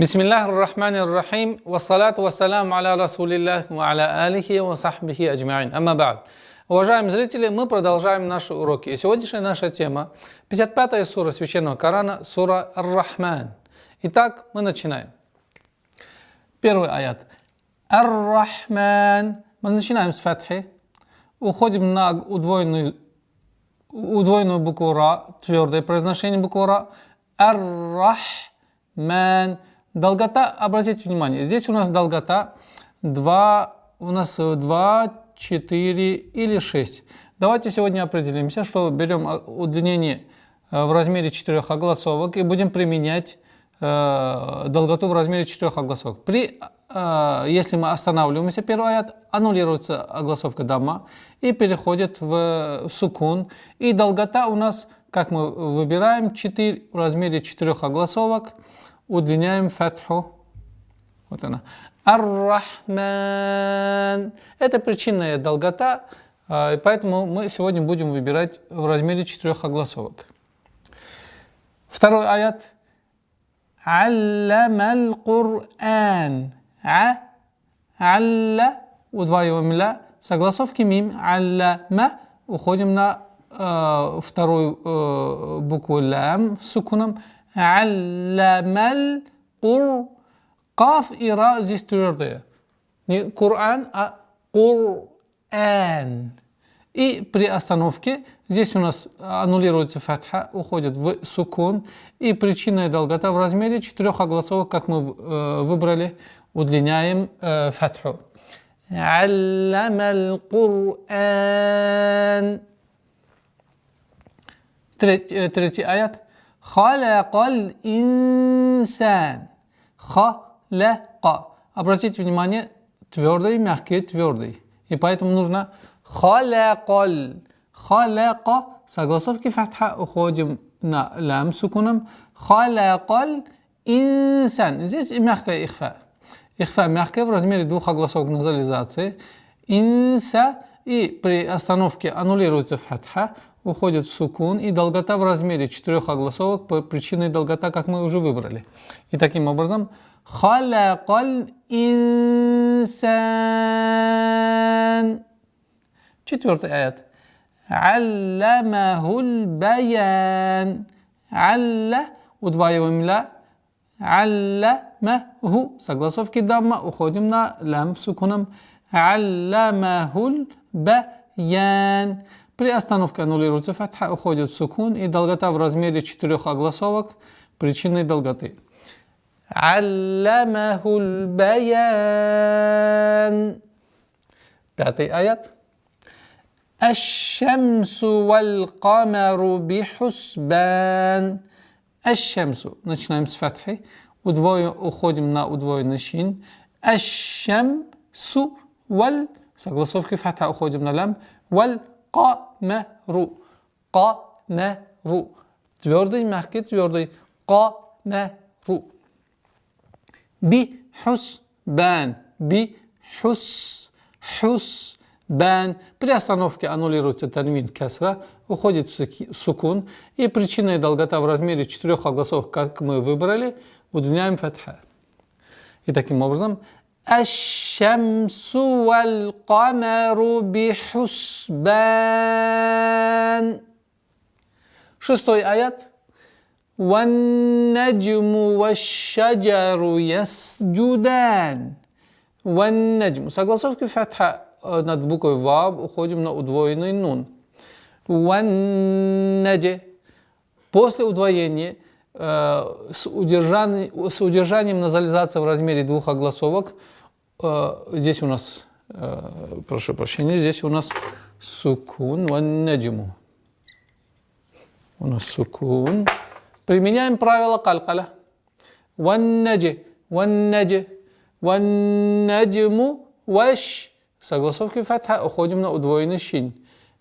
Бисмиллахи р-Рахмани р-Рахим, вассалату вассаляму аля расулиллах ва аля алихи ва сахбихи аджмаин. Амма ба'д. Уважаемые зрители, мы продолжаем наши уроки. И сегодняшняя наша тема 55-я сура Священного Корана, сура Ар-Рахман. Итак, мы начинаем. Первый аят. Ар-Рахман. Мы начинаем с фатхи. Уходим на удвоенную букву Ра, твердое произношение буквы Ра. Ар-Рахман. Долгота, обратите внимание, здесь у нас долгота 2, 4 или 6. Давайте сегодня определимся, что берем удлинение в размере 4 огласовок и будем применять долготу в размере 4 огласовок. Если мы останавливаемся, первый аят, аннулируется огласовка дамма и переходит в сукун. И долгота у нас, как мы выбираем, 4 в размере 4 огласовок. Удлиняем фатху. Вот она. Ар-Рахман. Это причинная долгота, поэтому мы сегодня будем выбирать в размере 4 огласовок. Второй аят. Аллямал Кур'ан. Алля. Удваиваем ля. С огласовки мим. Алляма. Уходим на вторую букву лям с сукуном. Аллямал Кур. Каф и ра здесь твердые. Не Кур'ан, а Кур'ан. И при остановке здесь у нас аннулируется фатха, уходит в сукун. И причинная долгота в размере 4 огласовок, как мы выбрали, удлиняем фатху. Аллямал Кур'ан. Третий аят. Халакал инсан. Халяка. Обратите внимание, твердый, мягкий, твердый. И поэтому нужно халякал. Халяка. С огласовки фатха уходим на лям сукуном. Халякал инсан. Здесь мягкая ихфа. Ихфа мягкая в размере 2 огласовок назализации. Инса. И при остановке аннулируется фатха, уходит в сукун, и долгота в размере 4 огласовок по причине долгота, как мы уже выбрали. И таким образом, халакал инсан. Четвертый аят. Аллямахул баян. Алля. Удваиваем ля. Аллямаху. С огласовки дамма уходим на лям сукуном. Аллямахул баян. При остановке аннулируется фатха, уходит в сукун, и долгота в размере 4 огласовок причинной долготы. Аллямахул баян. Пятый аят. Аш-шамсу вал камару бихусбан. Аш-шамсу. Начинаем с фатхи. Уходим на удвоенный шин. Аш-шамсу вал. С огласовки фатха уходим на лям. Вал камару. Камару. Твердый, мягкий, твердый. Камару. Бихусбан. Хусбан. При остановке аннулируется танвин касра, уходит в сукун, и причинная долгота в размере 4 огласовок, как мы выбрали, удлиняем фатха. И таким образом, аш-шамсу вал камару бихусбан. Шестой аят. Ван-наджму ваш-шаджару ясджудан. Ван-наджму. С огласовки фатха над буквой ваб уходим на удвоенный нун. Ван-надж. После удвоения с удержанием назализации в размере 2 огласовок, здесь у нас, прошу прощения, здесь у нас сукун. Ван-наджму. У нас сукун. Применяем правило калькаля. Ван-надж. Ван-надж. Ван-наджму ваш. С огласовки фатха уходим на удвоенный шин.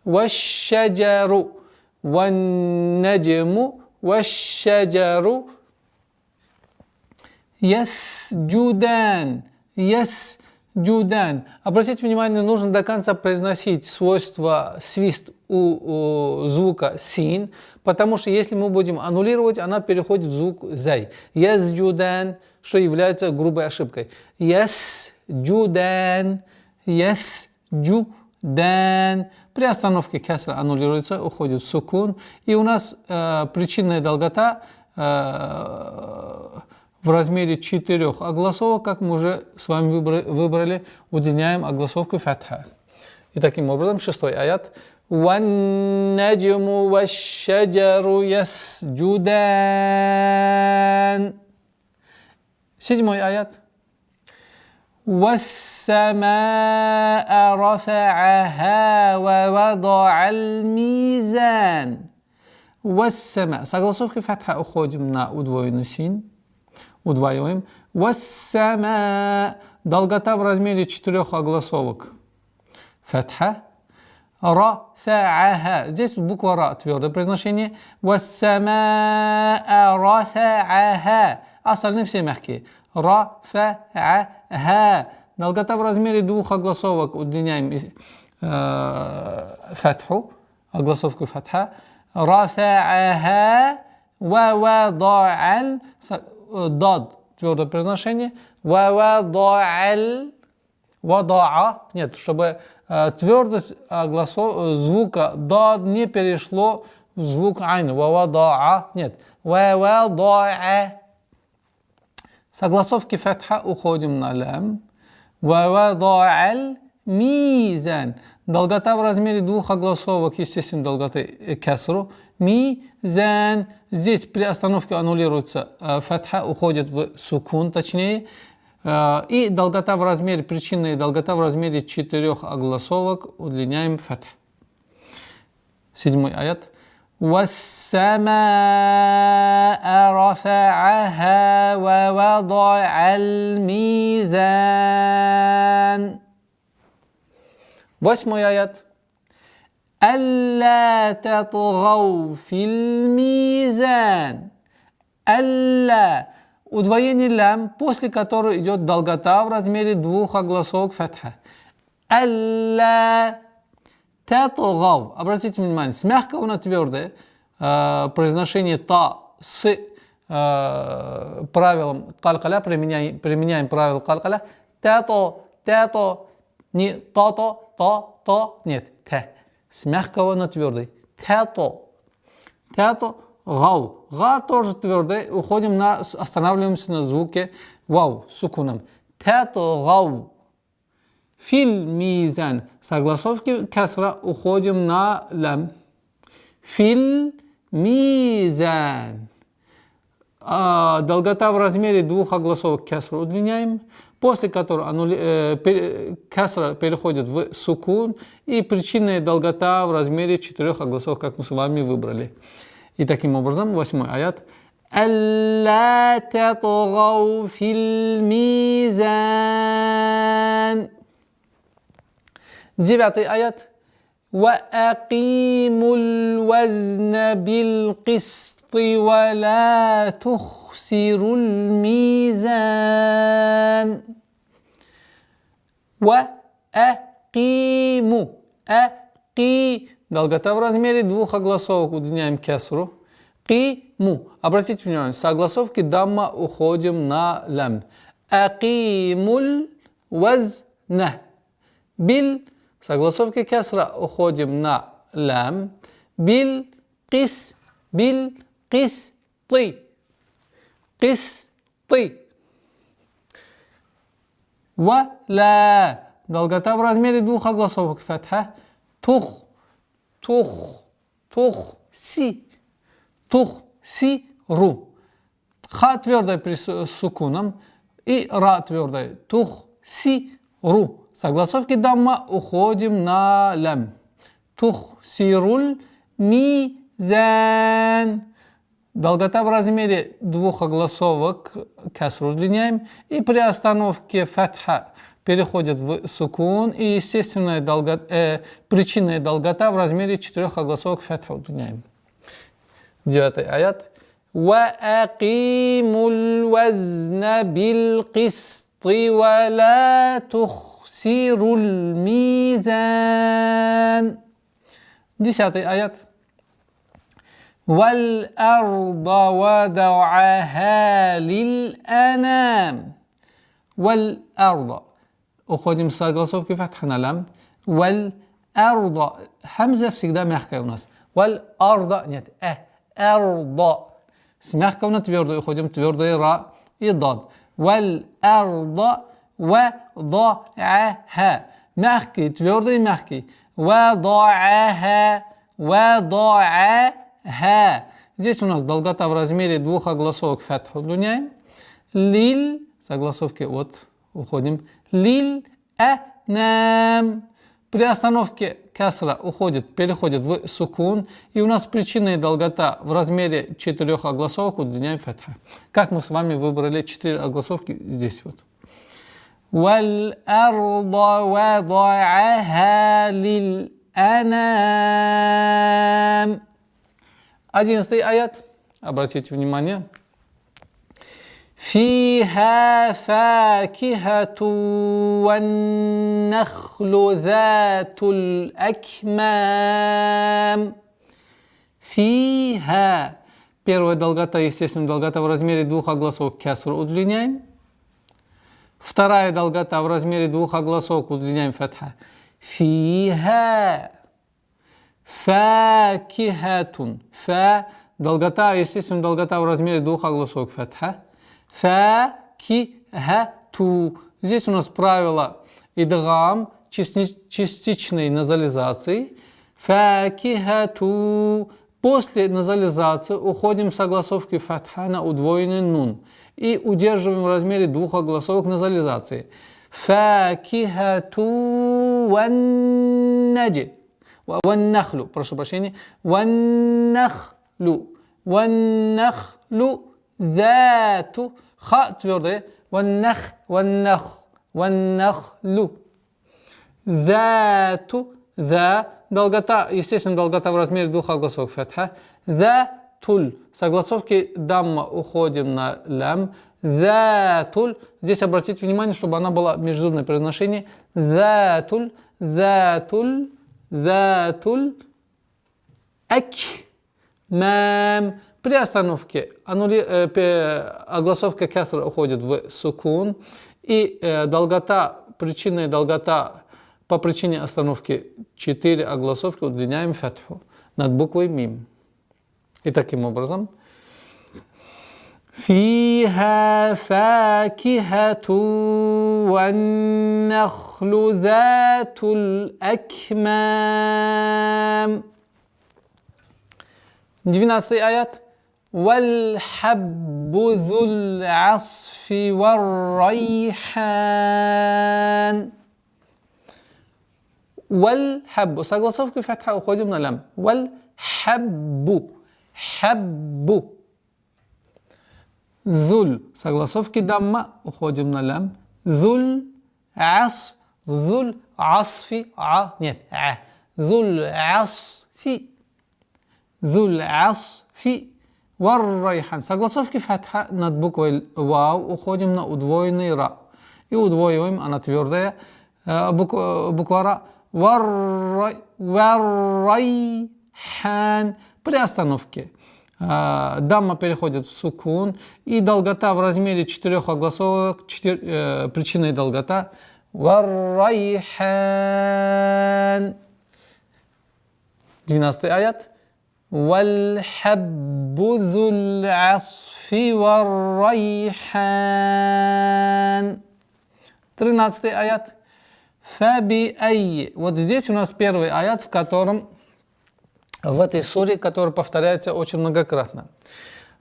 Ваш-шаджару. Ван-наджму ваш-шаджару ясджудан. джудан. Обратите внимание, нужно до конца произносить свойство свист у звука син, потому что если мы будем аннулировать, она переходит в звук зай. Ясджудан, что является грубой ошибкой. Ясджудан, ясджудан. При остановке кесра аннулируется, уходит в сукун. И у нас причинная долгота в размере 4 огласовок, как мы уже с вами выбрали, удлиняем огласовку фатха. И таким образом, 6-й аят. وَالنَّجْمُ وَالشَّجَرُ يَسْجُدَانِ. 7-й аят. وَالسَّمَاءَ رَفَعَهَا وَوَضَعَ الْمِيزَانَ. وَالسَّمَاء. С огласовкой фатха уходим на удвоенный син. Удваиваем. وَالسَّمَاء. Долгота в размере 4 огласовок. Фатха. Рафа'аха. Здесь буква ра, твердое произношение. Вассамаа рафа'аха. Остальные все мягкие. Рафа'аха. Долгота в размере 2 огласовок. Удлиняем фатху, огласовку фатха. Рафа'аха ва вадa'аль. Дад, твердое произношение. Ва вадa'аль. Вада'a. Нет, чтобы твердость звука дад не перешло в звук айн. Вада'a. Нет. Вада'a. С огласовки фатха уходим на лям. Вада'аль мизан. Долгота в размере 2 огласовок, естественно, долготы кесру. Мизан. Здесь при остановке аннулируется фатха, уходит в сукун, точнее. И долгота в размере, причинная долгота в размере 4 огласовок, удлиняем фатх. 7-й аят. وَالسَّمَاءَ رَفَعَهَا وَوَضَعَ الْمِيزَانَ. 8-й аят. أَلَّا تَطْغَوْا فِي الْمِيزَانِ. أَلَّا. Удвоение лям, после которого идет долгота в размере 2 огласовок фатха. Алла татгав. Обратите внимание, с мягкого на твердое произношение та с правилом калькаля, применяем правило калькаля. Тато, не то, нет, та. С мягкого на твердый. Тато. Гау. Га тоже твердый. Останавливаемся на звуке вау, сукуном. Тато гау. Фил мизан. С огласовки кесра уходим на лям. Фил мизан. Долгота в размере 2 огласовок кесра удлиняем, после которого кесра переходит в сукун, и причинная долгота в размере 4 огласовок, как мы с вами выбрали. И таким образом, 8-й аят. أَلَّا تَطْغَوْا فِي الْمِيزَانِ. 9-й аят. وَأَقِيمُوا الْوَزْنَ بِالْقِسْطِ وَلَا تُخْسِرُوا الْمِيزَانَ. وَأَقِيمُوا. Долгота в размере 2 огласовок, удлиняем кесру. Қиму. Обратите внимание, с огласовки дамма уходим на лям. Акимуль вазна. Бил. С огласовки кесра уходим на лям. Бил қис. Бил қис. Ты. Қис. Ты. Ва-ла. Долгота в размере 2 огласовок фатха. Тух. Си. Ру. Ха твердая при сукуном и ра твердая. Ру. С огласовки дамма уходим на лям. Тухсируль мизан. Долгота в размере 2 огласовок кесру удлиняем, и при остановке фатха переходит в сукун, и естественная причинная долгота в размере 4 огласовок фатха удлиняем. 9-й аят. وَأَقِيمُوا الْوَزْنَ بِالْقِسْطِ ولا تخسروا الميزان. 10 аят. والأرض وضعها للأنام. والأرض. Уходим с согласовки фатха на лам. والأرض. Хамза всегда мягкая у нас. والأرض. Нет. أرض. С мягкого на твердую. Уходим твердый ра и дад. والأرض وضعها. Мягкий, твердый, мягкий. وضعها. وضعها. Здесь у нас долгота в размере двух огласовок фатху удлиняем. Лиль. Согласовки от. Уходим. Лиль анам. При остановке касра переходит в сукун. И у нас причинная долгота в размере 4 огласовок удлиняем фатха. Как мы с вами выбрали 4 огласовки здесь вот. وَالْأَرْضَ وَضَعَهَا لِلْأَنَامِ. 11 аят. Обратите внимание. فيها فاكهة والنخل ذات الأكمام. فيها. Первая долгота, естественно, долгота в размере двух огласовок каср удлиняем. Вторая долгота в размере двух огласовок удлиняем фатха. فيها. فاكهة. Долгота, естественно, долгота в размере двух огласовок фатха. Факихату. Здесь у нас правило идгам частичной назализации. Факихату. После назализации уходим с огласовки фатха на удвоенный нун и удерживаем в размере двух огласовок назализации. Факихату ваннаджи. Ваннахлу. Прошу прощения. Ваннахлу. Ваннахлу. ذات خاء твердое. والنخل. ذات. Долгота, естественно, долгота в размере двух огласовок фатха. ذاتуль. Согласовки дамма уходим на лям. ذاتуль. Здесь обратите внимание, чтобы она была межзубное произношение. ذاتуль. Акмам. При остановке огласовка касра уходит в сукун, и причинная долгота по причине остановки 4 огласовки удлиняем фатху над буквой мим. И таким образом فيها فاكهة والنخل ذات الأكمام. 12 аят. والحب ذو العصف والريحان. والحب. Согласовки фатха уходим на лям. والحب. حب. ذل. Согласовки дамма уходим на лям. ذل عصف. ذل عصف. Нет. ذل عصف. ذل عصف. والريحان. Согласовки фатха над буквой вау уходим на удвоенный ра. И удвоиваем, она твердая буква ра. والريحان. При остановке дамма переходит в сукун, и долгота в размере 4 огласовок, причинная долгота. والريحان. 12 аят. والحب ذو العصف والريحان. 13 аят. فبأي. Вот здесь у нас первый аят, в этой суре, который повторяется очень многократно.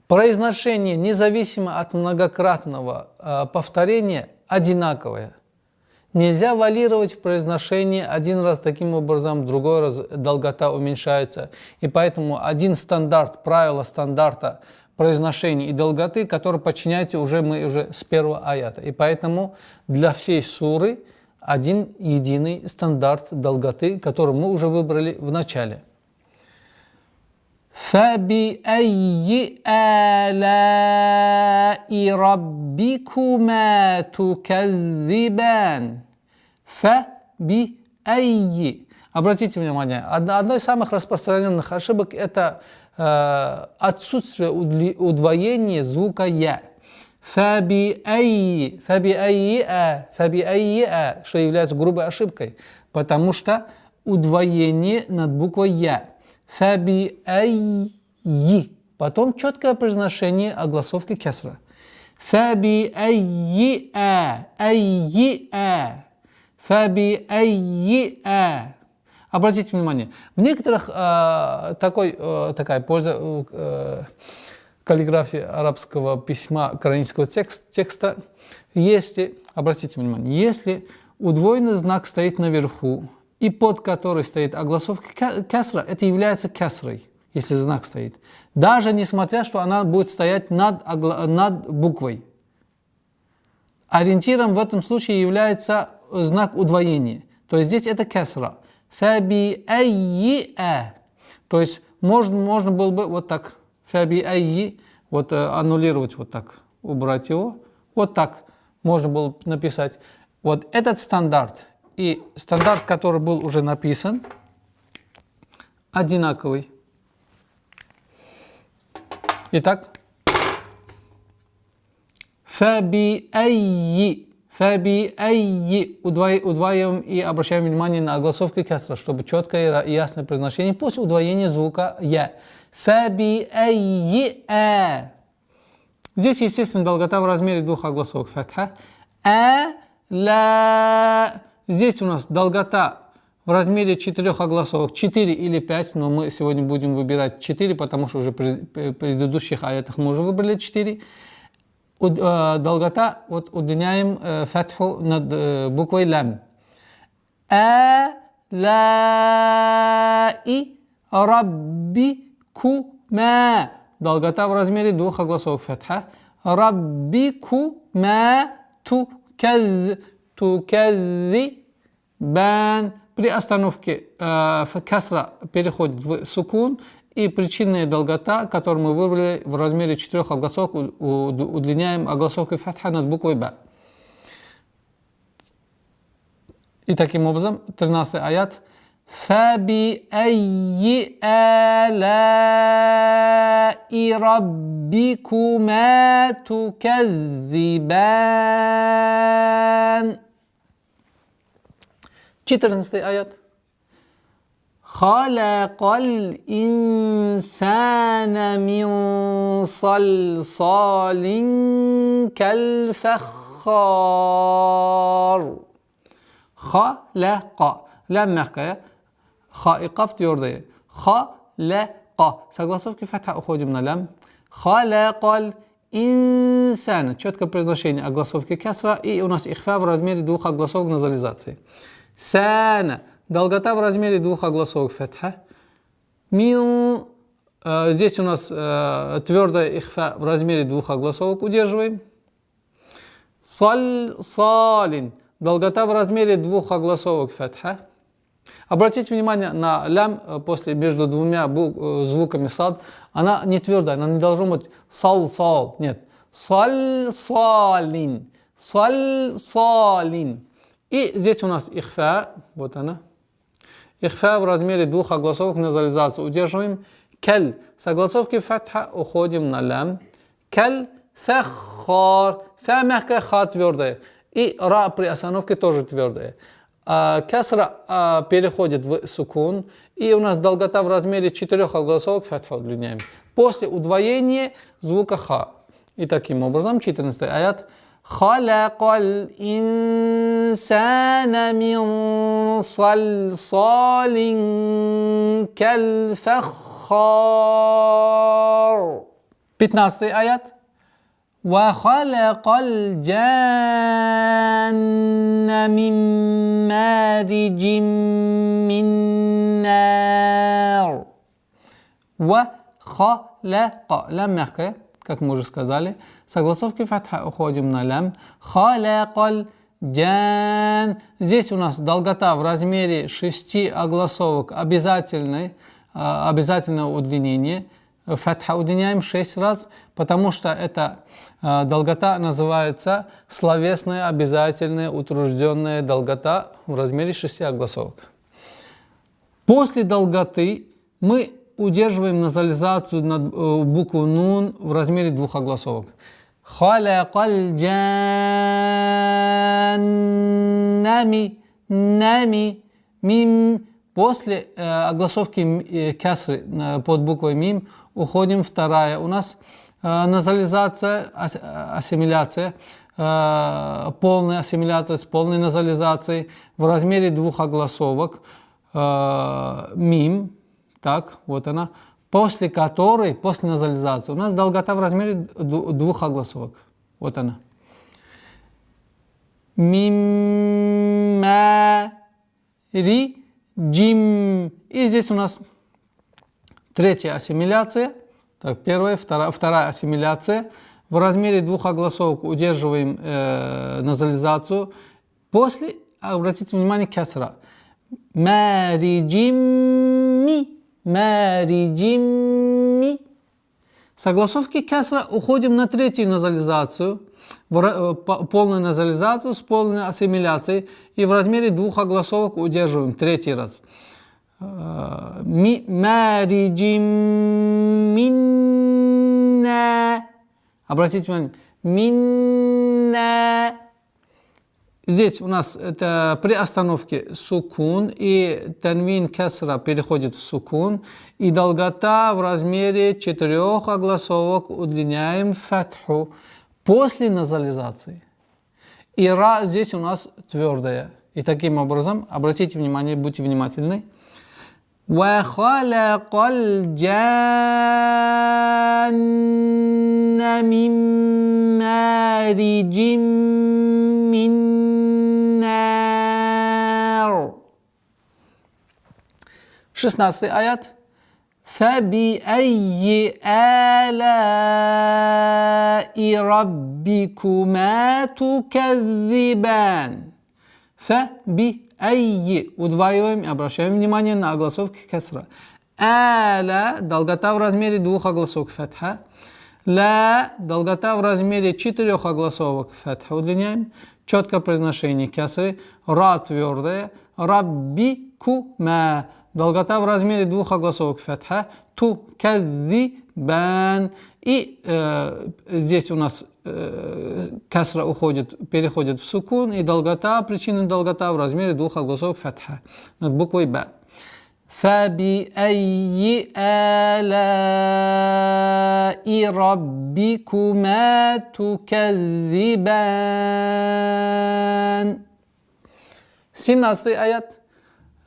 Произношение, независимо от многократного повторения, одинаковое. Нельзя варьировать в произношении один раз таким образом, другой раз долгота уменьшается. И поэтому один стандарт, правило стандарта произношения и долготы, который подчиняете мы уже с первого аята. И поэтому для всей суры один единый стандарт долготы, который мы уже выбрали в начале. فَبِأَيِّ آلَاءِ رَبِّكُمَا تُكَذِّبَانِ فَبِأَيِّ. Обратите внимание, одна из самых распространенных ошибок – это отсутствие удвоения звука «я». فَبِأَيِّ, что является грубой ошибкой, потому что удвоение над буквой «я». فَبِأَيِّ. Потом четкое произношение огласовки кесра. فَبِأَيِّ فَبِأَيِّ. Обратите внимание, в некоторых такая польза каллиграфии арабского письма, коранического текста, если, обратите внимание, если удвоенный знак стоит наверху, и под который стоит огласовка кесра, это является кесрой, если знак стоит. Даже несмотря, что она будет стоять над буквой. Ориентиром в этом случае является знак удвоения. То есть здесь это кесра. فَبِأَيِّ. То есть можно было бы вот так. فَبِأَيِّ. Вот аннулировать вот так. Убрать его. Вот так можно было написать. Вот этот стандарт и стандарт, который был уже написан, одинаковый. Итак. فَبِأَيِّ. Удваиваем и обращаем внимание на огласовку кесра, чтобы четкое и ясное произношение после удвоения звука «я». فَبِأَيِّ. Здесь, естественно, долгота в размере двух огласовок. Фатха. Ла. Здесь у нас долгота в размере 4 огласовок, 4 или 5, но мы сегодня будем выбирать 4, потому что уже в предыдущих аятах мы уже выбрали 4. Долгота, вот удлиняем фатху над буквой лам. Алаи раббикума. Долгота в размере двух огласовок фатха. Раббикума туказзибан. При остановке касра переходит в сукун. И причинная долгота, которую мы выбрали в размере 4 огласовок, удлиняем огласовкой фатха над буквой «ба». И таким образом, 13 аят. فَبِأَيِّ آلَاءِ رَبِّكُمَا تُكَذِّبَانِ. 14 аят. خَلَقَ الْإِنسَانَ مِنْ صَلْصَالٍ كَالْفَخَّارِ. خَلَقَ. Лям мягкая. Ха и каф твердые. خَلَقَ. Согласовки фатха уходим на лям. خَلَقَ الْإِنسَانَ. Четкое произношение огласовки кесра. И у нас ихфа в размере двух огласовок назализации. Сана. Долгота в размере двух огласовок фатха. Мин. Здесь у нас твердая ихфа в размере двух огласовок удерживаем. Салин. Долгота в размере двух огласовок фатха. Обратите внимание на лям после между двумя звуками сад. Она не твердая, она не должна быть сал. Нет. Салин. И здесь у нас ихфа. Вот она. Ихфа в размере двух огласовок назализации удерживаем. Каль. С огласовки фатха уходим на лям. Каль фаххар. Фа мягкая, ха твердая. И ра при остановке тоже твердая. Касра переходит в сукун. И у нас долгота в размере 4 огласовок фатха удлиняем. После удвоения звука ха. И таким образом 14 аят. خَلَقَ الْإِنسَانَ مِنْ صَلْصَالٍ كَالْفَخَّارِ. 15 аят. وَخَلَقَ الْجَانَّ مِنْ مَارِجٍ مِنْ نَارٍ. وَخَلَقَ. Лям мягкая, как мы уже сказали. Согласовки фатха уходим на лям. خَلَقَ الْجَانَّ. Здесь у нас долгота в размере 6 огласовок обязательной. обязательное удлинение. Фатха удлиняем 6 раз, потому что эта долгота называется словесная обязательная утружденная долгота в размере 6 огласовок. После долготы мы удерживаем назализацию на букву нун в размере 2 огласовок. Халякаль джаннами нами мим. После огласовки кясры под буквой мим уходим вторая. У нас назализация, ассимиляция, полная ассимиляция с полной назализацией в размере 2 огласовок. Мим, так, вот она, после которой, после назализации, у нас долгота в размере 2 огласовок. Вот она. Мим, ма, ри, джим. И здесь у нас третья ассимиляция. Так, первая, вторая ассимиляция. В размере 2 огласовок удерживаем назализацию. После, обратите внимание, кясра. Мариджимми, мариджимми. С огласовки кясра уходим на третью назализацию, полную назализацию с полной ассимиляцией, и в размере 2 огласовок удерживаем третий раз. Мариджимминна. Обратите внимание, минна. Здесь у нас это при остановке сукун, и танвин касра переходит в сукун, и долгота в размере 4 огласовок удлиняем фатху после назализации. И ра здесь у нас твердая. И таким образом, обратите внимание, будьте внимательны. وَخَلَقَ الْجَانَّ مِنْ مَارِجٍ مِنْ نَارٍ. 16 аят. فَبِأَيِّ آلَاءِ رَبِّكُمَا تُكَذِّبَانِ. فَبِأَيِّ. Удваиваем и обращаем внимание на огласовки касра. Аля, долгота в размере 2 огласовок фатха. Ла, долгота в размере 4 огласовок фатха удлиняем. Четкое произношение касры. Ра твердая. Раббикума. Долгота в размере 2 огласовок фатха. Тукадзибан. И здесь у нас касра переходит в сукун, и долгота, причинная долгота в размере 2 огласовок фатха над буквой ба. فَبِأَيِّ آلَاءِ رَبِّكُمَا تُكَذِّبَانِ. 17 аят.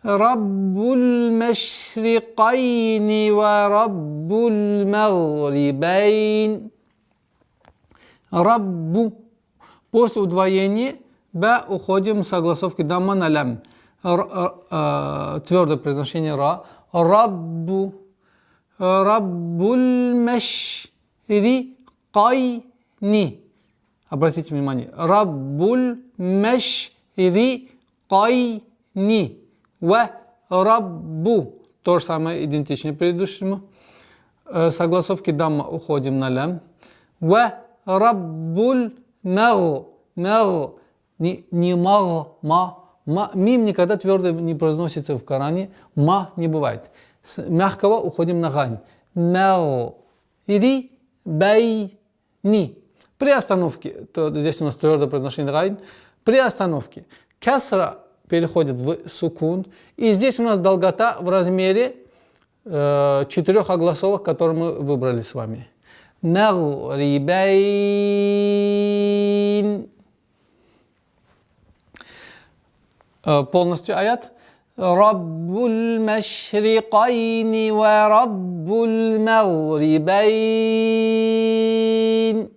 Раббуль машрикайни ва раббуль магрибайн. Раббу. После удвоения ба уходим с огласовки дамма на лям. Твердое произношение ра. Раббу. Раббуль машрикайни. Обратите внимание. Раббуль машрикайни. Ва раббу. То же самое, идентично предыдущему. С огласовки дамма уходим на лям. Ва раббуль маг. Не маг, ма. Мим никогда твердо не произносится в Коране. Ма не бывает. С мягкого уходим на гань. Маг. Или байни. При остановке, то здесь у нас твердое произношение гань. При остановке касра переходит в сукун. И здесь у нас долгота в размере 4 огласовок, которые мы выбрали с вами. Магрибайн. Полностью аят. Раббуль машрикайни ва раббуль магрибайн.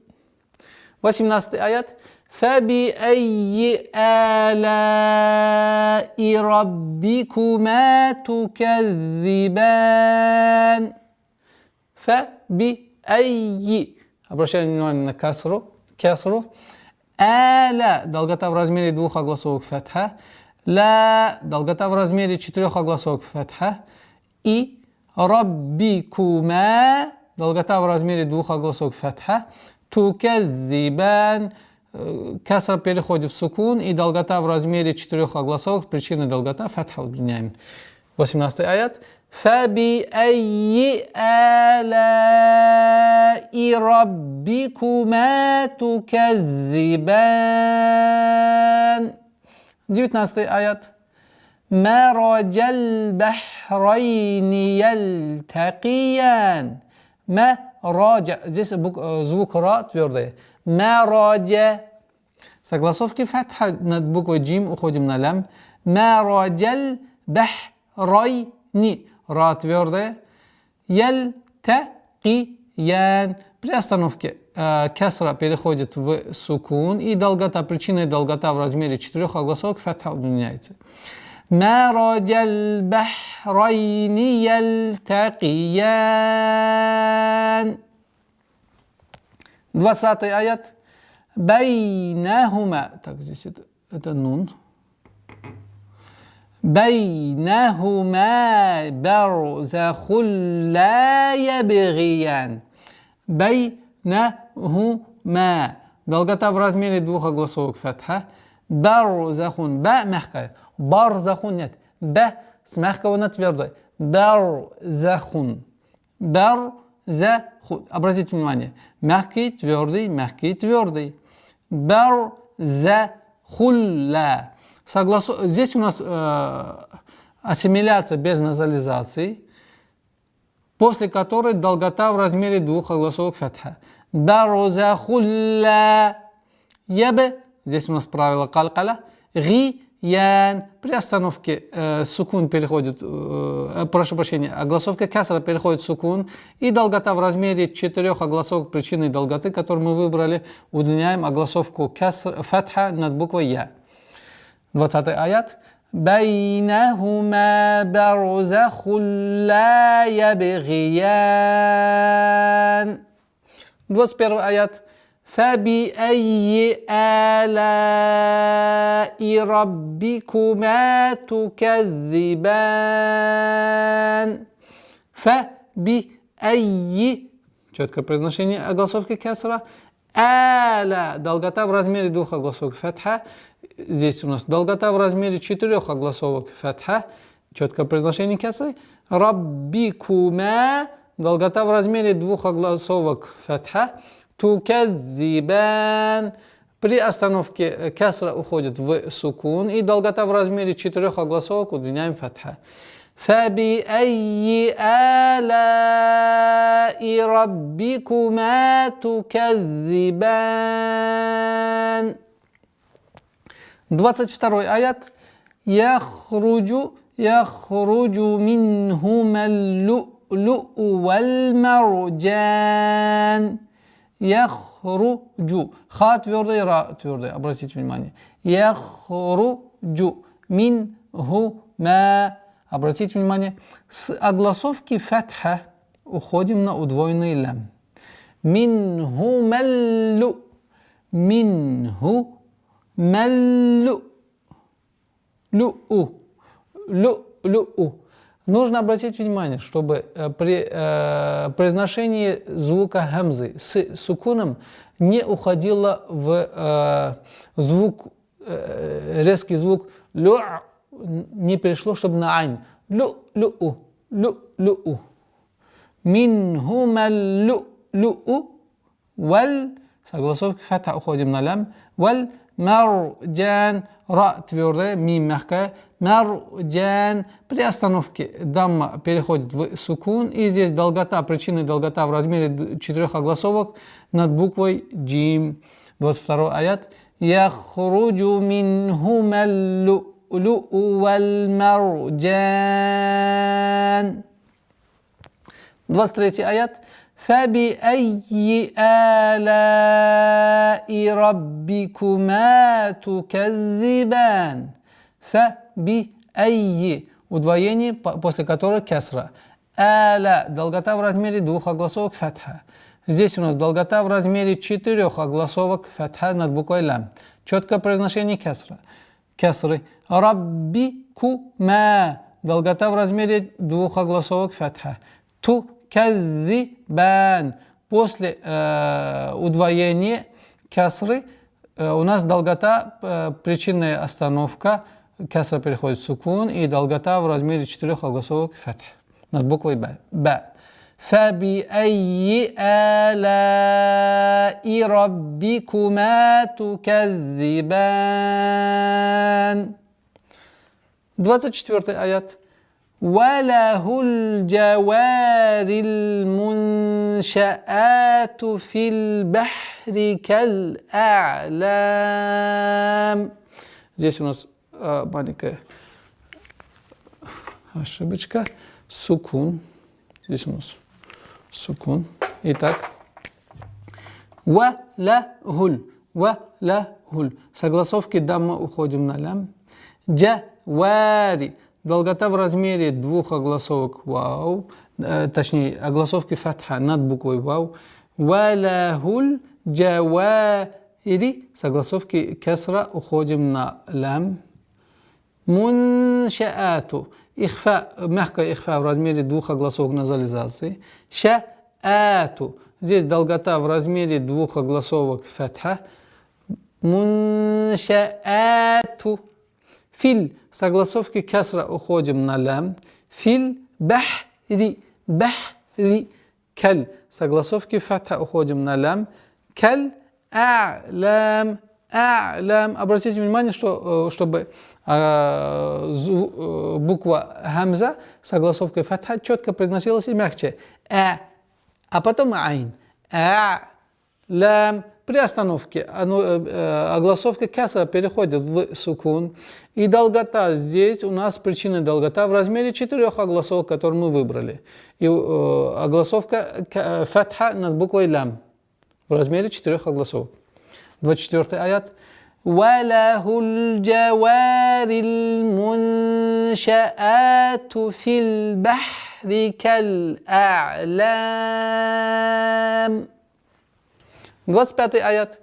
18 аят. فَبِأَيِّ آلَاءِ رَبِّكُمَا تُكَذِّبَانِ. فَبِأَيِّ. Обращаем внимание на касру. Аля, долгота в размере 2 огласовок фатха. Ла, долгота в размере 4 огласовок фатха. И Раббикума, долгота в размере двух огласовок фатха. Тукадзибан, касра переходит в сукун, и долгота в размере четырех огласовок, причина долгота, фатха удлиняем. 18 аят. فَبِأَيِّ آلَاءِ رَبِّكُمَا تُكَذِّبَانِ. 19 аят. مَرَجَ الْبَحْرَيْنِ يَلْتَقِيَانِ. Мараджа. Здесь звук ра твердый. Мараджа. Согласовки фатха над буквой джим уходим на лям. Мараджаль бахрайни. Ра твердая. Яль-та-ки-ян. При остановке касра переходит в сукун, и долгота, причиной долгота в размере четырех огласовок фатха удлиняется. مرج البحرين يلتقيان. 20 аят. Байнахума. Так, здесь это нун. Байнахума барзахун ла ябгиян. Байнахума. Долгота в размере двух огласовок фатха. Барзахун. Ба мягкая. Барзахун нет. Б с мягкого на твердой. Барзахун. Барзахун. Обратите внимание. Мягкий, твердый, мягкий, твердый. Барзахулла. Здесь у нас ассимиляция без назализации, после которой долгота в размере двух огласовок фатха. Барзахулла. Яб. Здесь у нас правило калкаля. Ян. При остановке сукун переходит, прошу прощения, огласовка касра переходит в сукун, и долгота в размере четырех огласовок причиной долготы, которую мы выбрали, удлиняем огласовку фатха над буквой я. 20 аят. Байнахума барзахун ла ябгиян. 21 аят. فَبِأَيِّ آلَاءِ رَبِّكُمَا تُكَذِّبَانِ. فَبِأَيِّ. Четкое произношение огласовки кесра. Аля. Долгота в размере двух огласовок фатха. Здесь у нас долгота в размере четырех огласовок фатха. Четкое произношение кесры. Раббикума. Долгота в размере двух огласовок фатха. Тукадзибан. При остановке касра уходит в сукун, и долгота в размере четырех огласовок удлиняем фатха. فَبِأَيِّ آلَاءِ رَبِّكُمَا تُكَذِّبَانِ. 22 аят. يَخْرُجُ مِنْهُمَا اللُّؤْلُؤُ وَالْمَرْجَانِ. Яхруджу. Ха твердый, ра твердый. Обратите внимание. Яхруджу минхума. Обратите внимание. С огласовки фатха уходим на удвоенный лям. Минхумаллу. Минхумаллу. Лу'у. Лу'у. Нужно обратить внимание, чтобы при произношении звука хамзы с сукуном не уходило в звук, резкий звук лю, не перешло, чтобы на айн. Лу-лу-у, лу-лу-у. Минхума лу-лу-у, валь, согласовки фата уходим на лям, валь марджан, ра твердая, мим мягкая. Марджан. При остановке дамма переходит в сукун, и здесь долгота, причиной долгота в размере четырех огласовок над буквой джим. 22 аят. Яхруджу минхума лу'лу'у валь марджан. 23 аят. فَبِأَيِّ آلَاءِ رَبِّكُمَا تُكَذِّبَانِ. Фа-би-айи. Удвоение, после которого кесра. Аля. Долгота в размере двух огласовок фатха. Здесь у нас долгота в размере четырех огласовок фатха над буквой лям. Четкое произношение кесра. Кесры. Раббикума. долгота в размере двух огласовок фатха. Туказзибан. После удвоения касры у нас долгота, причинная остановка, касра переходит в сукун, и долгота в размере 4 огласовок фатх над буквой Б. Б. فَبِأَيِّ آلَاءِ رَبِّكُمَا تُكَذِّبَانِ. 24 аят. وَلَهُ الْجَوَارِ الْمُنْشَآتُ فِي الْبَحْرِ كَالْأَعْلَامِ. Здесь у нас маленькая ошибочка. Сукун. Здесь у нас сукун. Итак. Ва-ла-гуль. Ва-ла-гуль. Согласовки дамма уходим на лям. Джавари. Долгота в размере двух огласовок вау. Точнее, огласовки фатха над буквой вау. Ва-ла-гуль джавари. Согласовки кесра уходим на лям. Муншаату. Ихфа, мягкая ихфа в размере двух огласовок назализации. Шаату. Здесь долгота в размере двух огласовок фатха. Муншаату. Фил. Согласовки касра уходим на лям. Фил бахри. Бахри. Каль. Согласовки фатха уходим на лям. Каль а'лам. А'лам. Обратите внимание, что чтобы буква хамза с огласовкой фатха четко произносилась и мягче. А потом айн. Лям. При остановке огласовка касра переходит в сукун. И долгота здесь у нас причинная долгота в размере 4 огласовок, которые мы выбрали. И огласовка фатха над буквой лям в размере 4 огласовок. 24 аят. وَلَهُ الْجَوَارِ الْمُنْشَآتُ فِي الْبَحْرِ كَالْأَعْلَامِ. 25 аят.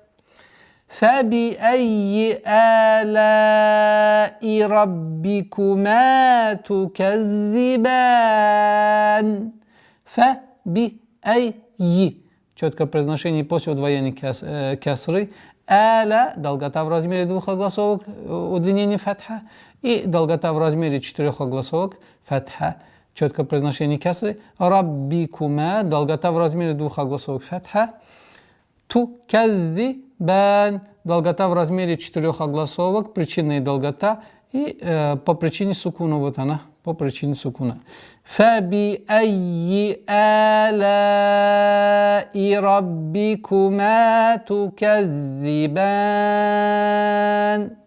فَبِأَيِّ آلَاءِ رَبِّكُمَا تُكَذِّبَانِ. فَبِأَيِّ. Четкое произношение после удвоения кесры. Аля, долгота в размере двух огласовок, удлинение фатха. И долгота в размере 4 огласовок, фатха. Четкое произношение кесры. Раббикума, долгота в размере двух огласовок, фатха. Туказзибан, долгота в размере 4 огласовок, причинная долгота. И по причине сукуна, вот она, по причине сукуна. فَبِأَيِّ آلَاءِ رَبِّكُمَا تُكَذِّبَانِ.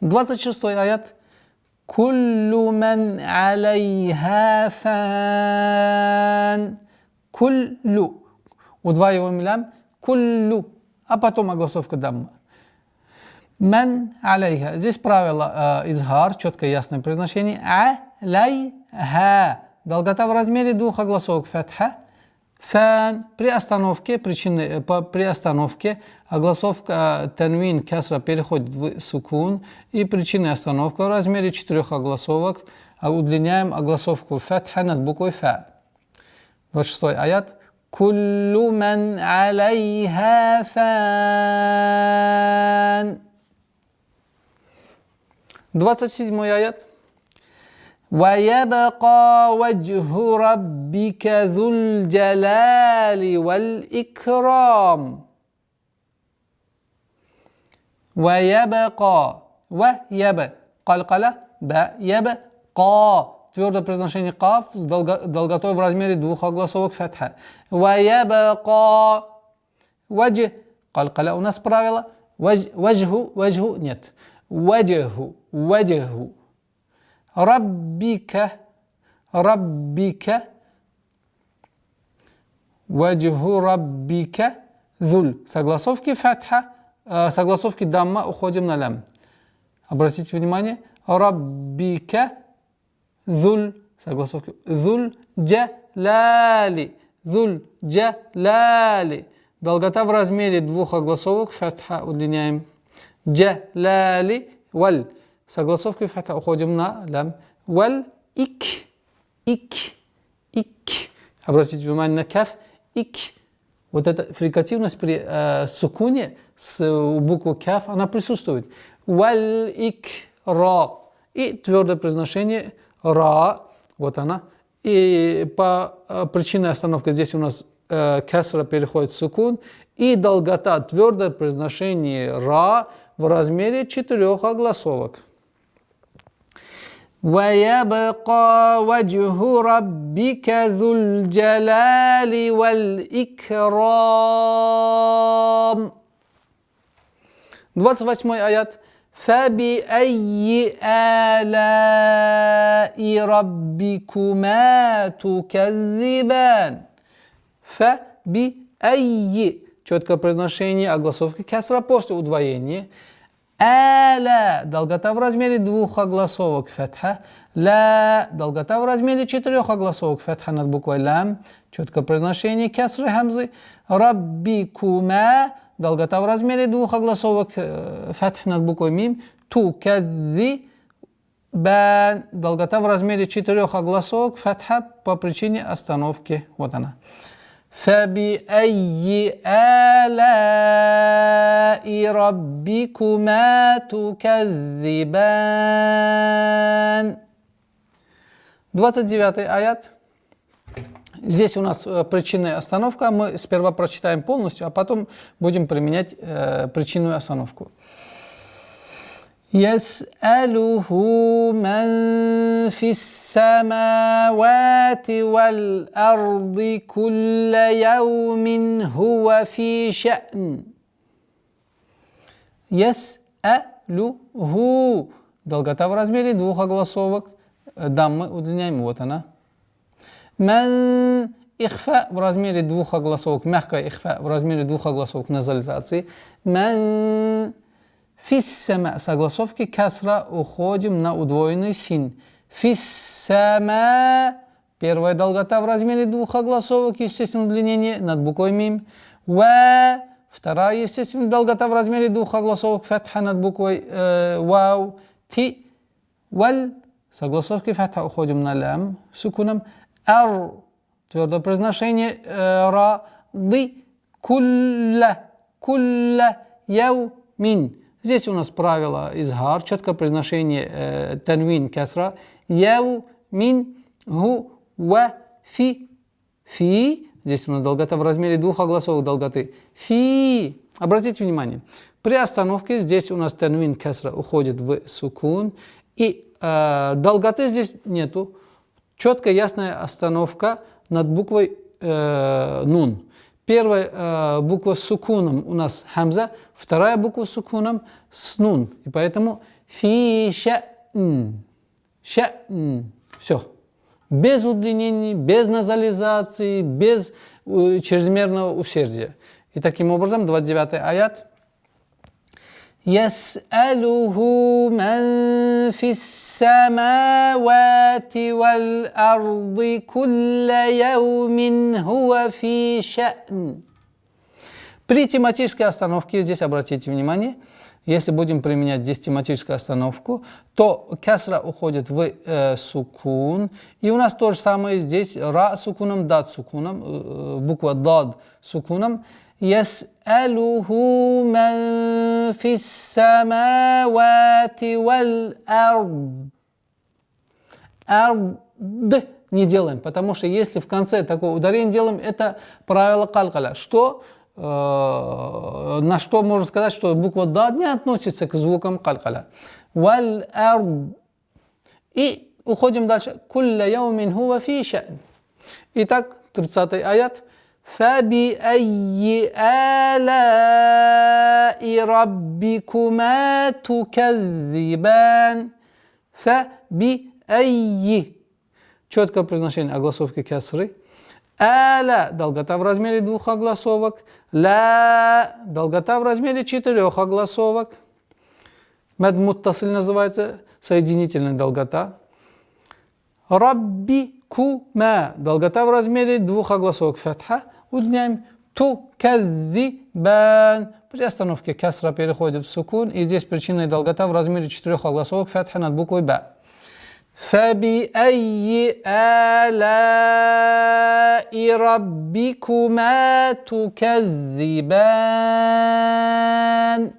26 аят. كُلُّ مَنْ عَلَيْهَا فَانٍ. كُلُّ. Удваиваем лям. كُلُّ. А потом огласовка дамма. Ман алейха. Здесь правило изгар, четкое ясное произношение. Алейха. Долгота в размере двух огласовок фатха. Фан. При остановке, при остановке огласовка танвин касра переходит в сукун. И причинная остановка в размере 4 огласовок. Удлиняем огласовку фатха над буквой фа. 26 аят. Куллу ман алейха фан. 27 аят. وَيَبْقَى وَجْهُ رَبِّكَ ذُو الْجَلَالِ وَالْإِكْرَامِ. وَيَبْقَى. Калькала. Ябqa. Твердое произношение каф с долготой в размере двух огласовок фатха. وَيَبْقَى. Ваджи. Калькала у нас правило. Ваджху нет. Ваджху. Раббика. Ваджху раббика. Зуль. Согласовки фатха, согласовки дамма уходим на лям. Обратите внимание. Раббика. Зуль. Согласовки. Зуль джалали. Долгота в размере двух огласовок фатха удлиняем. Джалали. Валь. согласовки фатха уходим на лям. Валь ик. Обратите внимание на каф. Ик. Вот эта фрикативность при сукуне с буквой каф, она присутствует. Валь ик ра. И твердое произношение ра. Вот она. И по причине остановки здесь у нас кесра переходит в сукун. И долгота, твердое произношение ра в размере 4 огласовок. وَيَبْقَى وَجْهُ رَبِّكَ ذُو الْجَلَالِ وَالْإِكْرَامِ. 28 аят. فَبِأَيِّ آلَاءِ رَبِّكُمَا تُكَذِّبَانِ. فَبِأَيِّ. Четкое произношение огласовки кесра после удвоения. Аля, долгота в размере 2 огласовок фатха. Ла, долгота в размере 4 огласовок фатха над буквой лам. Четкое произношение кесры хамзы. Раббикума, долгота в размере 2 огласовок фатха над буквой мим. Тукадзибан, долгота в размере 4 огласовок фатха по причине остановки. Вот она. فَبِأَيِّ آلَاءِ رَبِّكُمَا تُكَذِّبَانِ. 29 аят. Здесь у нас причинная остановка. Мы сперва прочитаем полностью, а потом будем применять причинную остановку. يَسْأَلُهُ مَنْ فِي السَّمَاوَاتِ وَالْأَرْضِ كُلَّ يَوْمٍ هُوَ فِي شَأْنٍ. يَسْأَلُهُ. Долгота в размере 2 огласовок. Даммы удлиняем. Вот она. Ман ихфа в размере 2 огласовок. Мягкая ихфа в размере 2 огласовок назализации. Ман фиссама. Согласовки касра уходим на удвоенный син. Фиссама. Первая долгота в размере 2 огласовок, естественно, удлинение над буквой мим. Ва. Вторая, естественно, долгота в размере 2 огласовок фатха над буквой вау. Ти. Валь. Согласовки фатха уходим на лям сукуном. Ар. Твердое произношение ра. Ды. Кулла. Кулла. Яу. Мин. Здесь у нас правило изгар, четкое произношение танвин кесра. Яу, мин, гу, ва, фи. Фи. Здесь у нас долгота в размере 2 огласовок долготы. Фи. Обратите внимание, при остановке здесь у нас танвин кесра уходит в сукун. И долготы здесь нету. Четкая ясная остановка над буквой нун. Первая буква с сукуном у нас хамза, вторая буква с сукуном с нун. И поэтому фи ша'н. Ша'н. Все. Без удлинений, без назализации, без чрезмерного усердия. И таким образом 29 аят. يَسْأَلُهُ مَنْ فِي السَّمَاوَاتِ وَالْأَرْضِ كُلَّ يَوْمٍ هُوَ فِي شَأْنٍ. При тематической остановке, здесь обратите внимание, если будем применять здесь тематическую остановку, то касра уходит в сукун. И у нас то же самое здесь ра сукуном, дад сукуном, буква дад сукуном. يَسْأَلُهُ مَنْ فِي السَّمَاوَاتِ وَالْأَرْضِ. Ард не делаем, потому что если в конце такое ударение делаем, это правило калькаля. На что можно сказать, что буква дад не относится к звукам калькаля. وَالْأَرْضِ. И уходим дальше. كُلَّ يَوْمٍ هُوَ فِي شَأْنٍ. Итак, 30 аят. فَبِأَيِّ آلَاءِ رَبِّكُمَا تُكَذِّبَانِ. فَبِأَيِّ. Четкое произношение огласовки кесры. Аля. Долгота в размере 2 огласовок. Ла. Долгота в размере 4 огласовок. Мад муттасиль называется. Соединительная долгота. Раббикума. Долгота в размере 2 огласовок фатха. Удлиняем. тукадзибан. При остановке кесра переходит в сукун, и здесь причина и долгота в размере 4 огласовок фатха над буквой Б. فَبِأَيِّ آلَاءِ رَبِّكُمَا تُكَذِّبَانِ.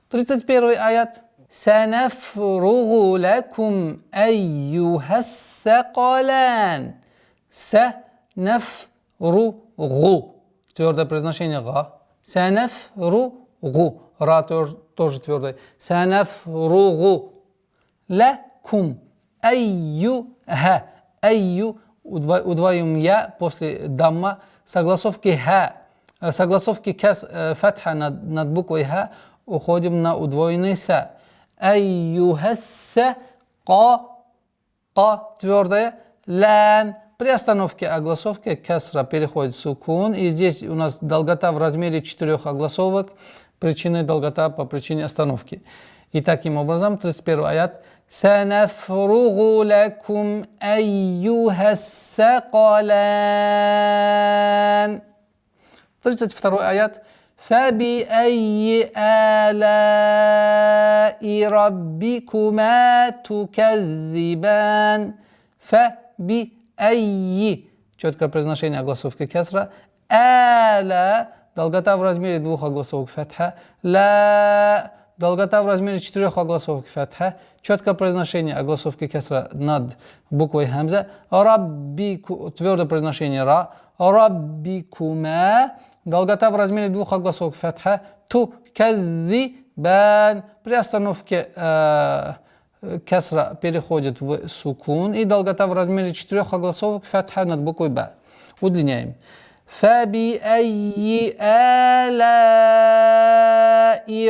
31 аят. سَنَفْرُغُ لَكُمْ أَيُّهَا الثَّقَلَانِ. سَنَفْرُغُ. Твердое произношение га. سَنَفْرُغُ. Ра тоже твердое. سَنَفْرُغُ لَكُمْ. Айюха. Айю. Удвоим я после дамма. Согласовки ха. Согласовки фатха над буквой ха. Уходим на удвоенный са. Айюхасса. Ка. Твердое. Лан. При остановке огласовки кесра переходит в сукун. И здесь у нас долгота в размере 4 огласовок. Причина долгота по причине остановки. И таким образом, 31 аят. سَنَفْرُغُ لَكُمْ أَيُّهَا الثَّقَلَانِ. 32 аят. فَبِأَيِّ آلَاءِ رَبِّكُمَا تُكَذِّبَانِ. فَبِأَيِّ. Четкое произношение огласовки кесра. Аля. Долгота в размере 2 огласовок фатха. Ла. Долгота в размере 4 огласовок фатха. Четкое произношение огласовки кесра над буквой хамза. Раббику. Твердое произношение ра. Раббикума. Долгота в размере 2 огласовок фатха. Тукадзибан. При остановке кесра переходит в сукун. И долгота в размере 4 огласовок фатха над буквой ба. Удлиняем. فَبِأَيِّ آلَاءِ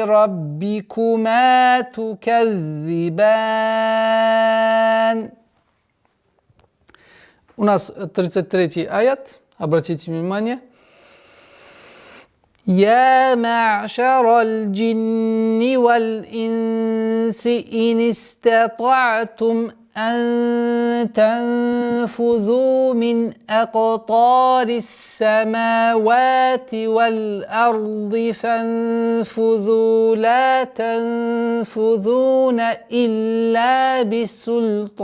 رَبِّكُمَا تُكَذِّبَانِ. У нас 33 аят. Обратите внимание. يَا مَعْشَرَ الْجِنِّ وَالْإِنسِ إِنِ اسْتَطَعْتُمْ أن تنفذوا من أقطار السماوات والأرض فانفذوا لا تنفذون إلا بسلطان.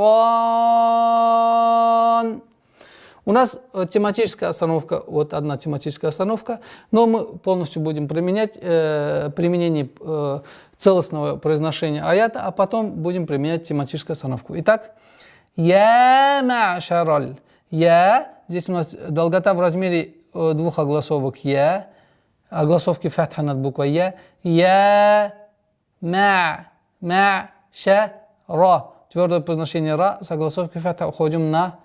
У нас тематическая остановка, вот одна тематическая остановка, но мы полностью будем применять применение целостного произношения аята, а потом будем применять тематическую остановку. Итак, я ма'шараль. Я, здесь у нас долгота в размере 2 огласовок я, огласовки фатха над буквой я ша, ра. Твердое произношение ра, с огласовки фатха уходим на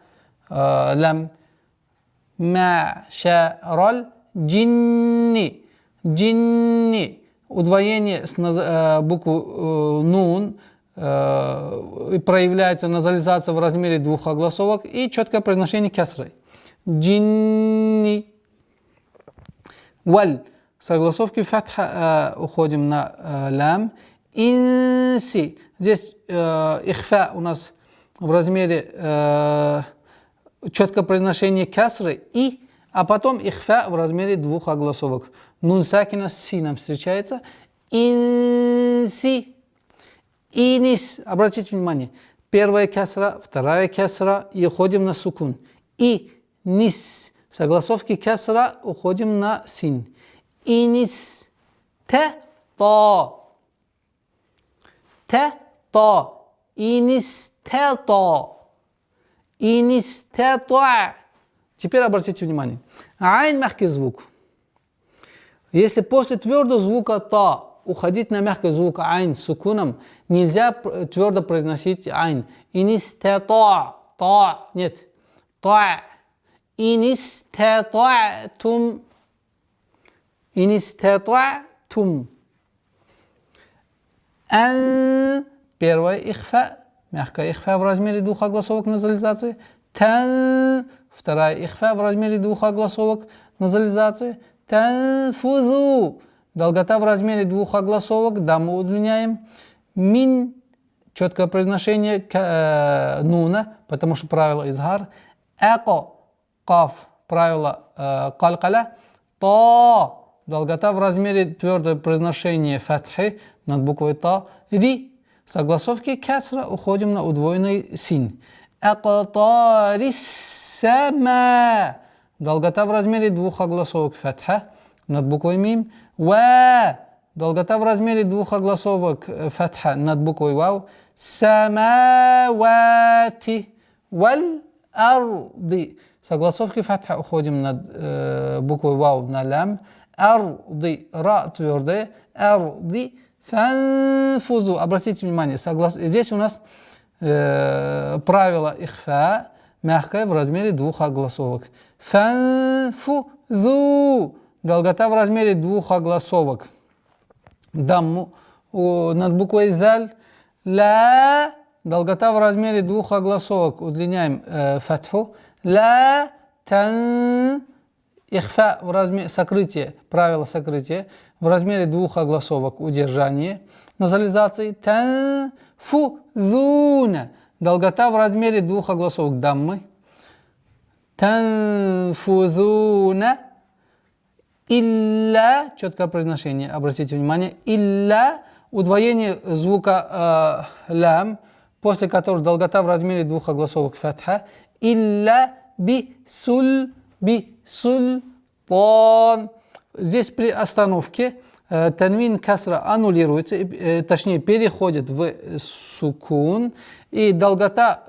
лам. Ма'шараль джинни. Джинни. Удвоение с буквы нун проявляется назализация в размере 2 огласовок и четкое произношение кесрой. Джинни. Валь. С огласовки фатха уходим на лам. Инси. Здесь ихфа у нас в размере четкое произношение кесры и, а потом ихфа в размере 2 огласовок. Нун сакина с сином встречается. Инси. Инис. Обратите внимание. Первая кесра, вторая кесра и уходим на сукун. И нис. С огласовки кесра уходим на син. Инис. Та. Инис. Инистата. Теперь обратите внимание. Айн мягкий звук. Если после твердого звука та уходить на мягкий звук айн с сукуном, нельзя твердо произносить айн. Инистата. Та. Нет. Та. Инистататум. Инистататум. Ан. Первое ихфа. Мягкая ихфа в размере 2 огласовок назализации. Тан. Вторая ихфа в размере 2 огласовок назализации. Танфузу. Долгота в размере 2 огласовок. Даму удлиняем. Мин. Четкое произношение нуна, потому что правило изгар. Эко. Каф. Правило калкаля. та. Долгота в размере твердое произношение фатхи над буквой та. Ри. Согласовки кесра уходим на удвоенный син. Акатариссама. Долгота в размере двух огласовок фатха над буквой мим. Ва. Долгота в размере двух огласовок фатха над буквой вау. Самавати. Валь арди. Согласовки фатха уходим над буквой вау на лям. Арди. Ра твердое. Арди. Фанфузу. Обратите внимание, здесь у нас правило ихфа мягкое в размере двух огласовок. Фанфузу. Долгота в размере двух огласовок. Дамму над буквой заль. Ла. Долгота в размере двух огласовок. Удлиняем фатху. Ла. Тан. Ихфа в размере сокрытия, правило сокрытия в размере двух огласовок, удержание, назализации. Танфузуна. Долгота в размере двух огласовок, даммы. Танфузуна. Илля, четкое произношение, обратите внимание. Илля, удвоение звука лям, после которого долгота в размере двух огласовок фатха. Илля бисуль. Султан. Здесь при остановке танвин касра аннулируется, точнее переходит в сукун, и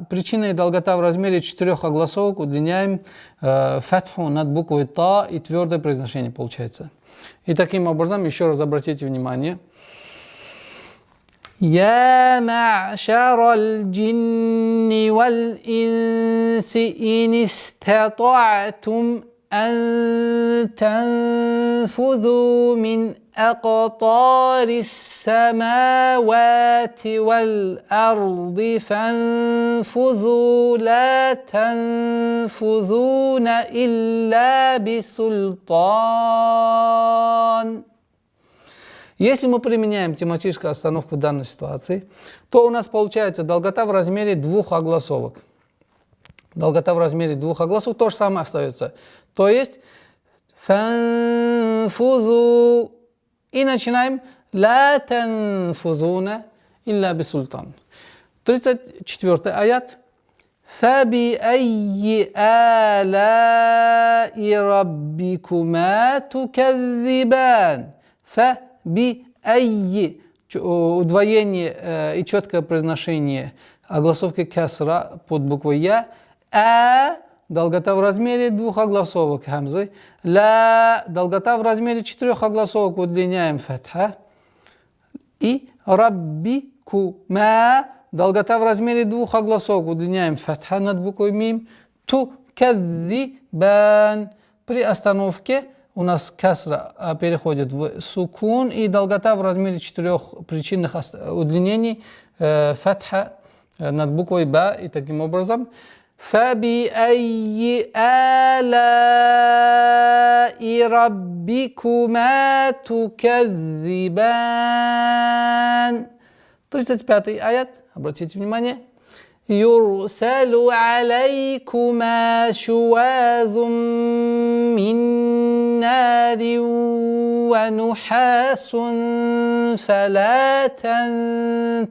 причина и долгота в размере 4 огласовок удлиняем фатху над буквой та, и твердое произношение получается. И таким образом, еще раз обратите внимание. يا معشر الجن والإنس إن استطعتم أن تنفذوا من أقطار السماوات والأرض فانفذوا لا تنفذون إلا بسلطان. Если мы применяем тематическую остановку в данной ситуации, то у нас получается долгота в размере двух огласовок. Долгота в размере двух огласовок то же самое остается. То есть фанфузу. И начинаем ла танфузуна илля бисултан. 34 аят. فَبِأَيِّ آلَاءِ رَبِّكُمَا تُكَذِّبَانِ. Би-ай, удвоение и четкое произношение огласовки кесра под буквой я. Долгота в размере двух огласовок хамзы. Ла. Долгота в размере 4 огласовок удлиняем фатха. И раббикума. Долгота в размере двух огласовок удлиняем фатха над буквой мим. Тукадзибан. При остановке у нас касра переходит в сукун, и долгота в размере 4 причинных удлинений фатха над буквой ба, и таким образом فَبِأَيِّ آلَاءِ رَبِّكُمَا تُكَذِّبَانِ. 35 аят, обратите внимание. يُرْسَلُ عَلَيْكُمَا شُوَاظٌ مِّن نَّارٍ وَنُحَاسٌ فَلَا تَنْتَصِرَانِ.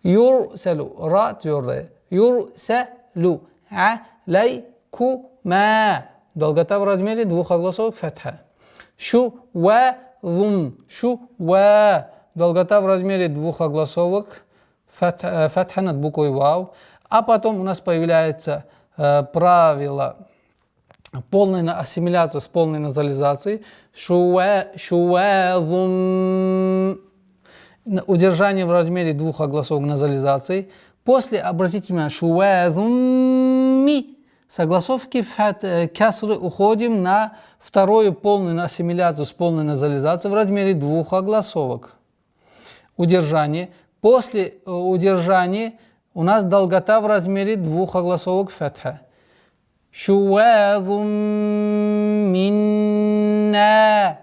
يُرْسَلُ ра твердая. يُرْسَلُ عَلَيْكُمَا. Долгота в размере двух огласовок фатха. شُوَاظٌ. شُوَا. Долгота в размере двух огласовок фатха над буквой вау. А потом у нас появляется правило полной ассимиляции с полной назализацией. Шуазун. Удержание в размере двух огласовок назализации. После, обратите внимание, шуазунми. С огласовки касры уходим на вторую полную ассимиляцию с полной назализацией в размере двух огласовок. Удержание. После удержания у нас долгота в размере двух огласовок фатха. Шуазум минна.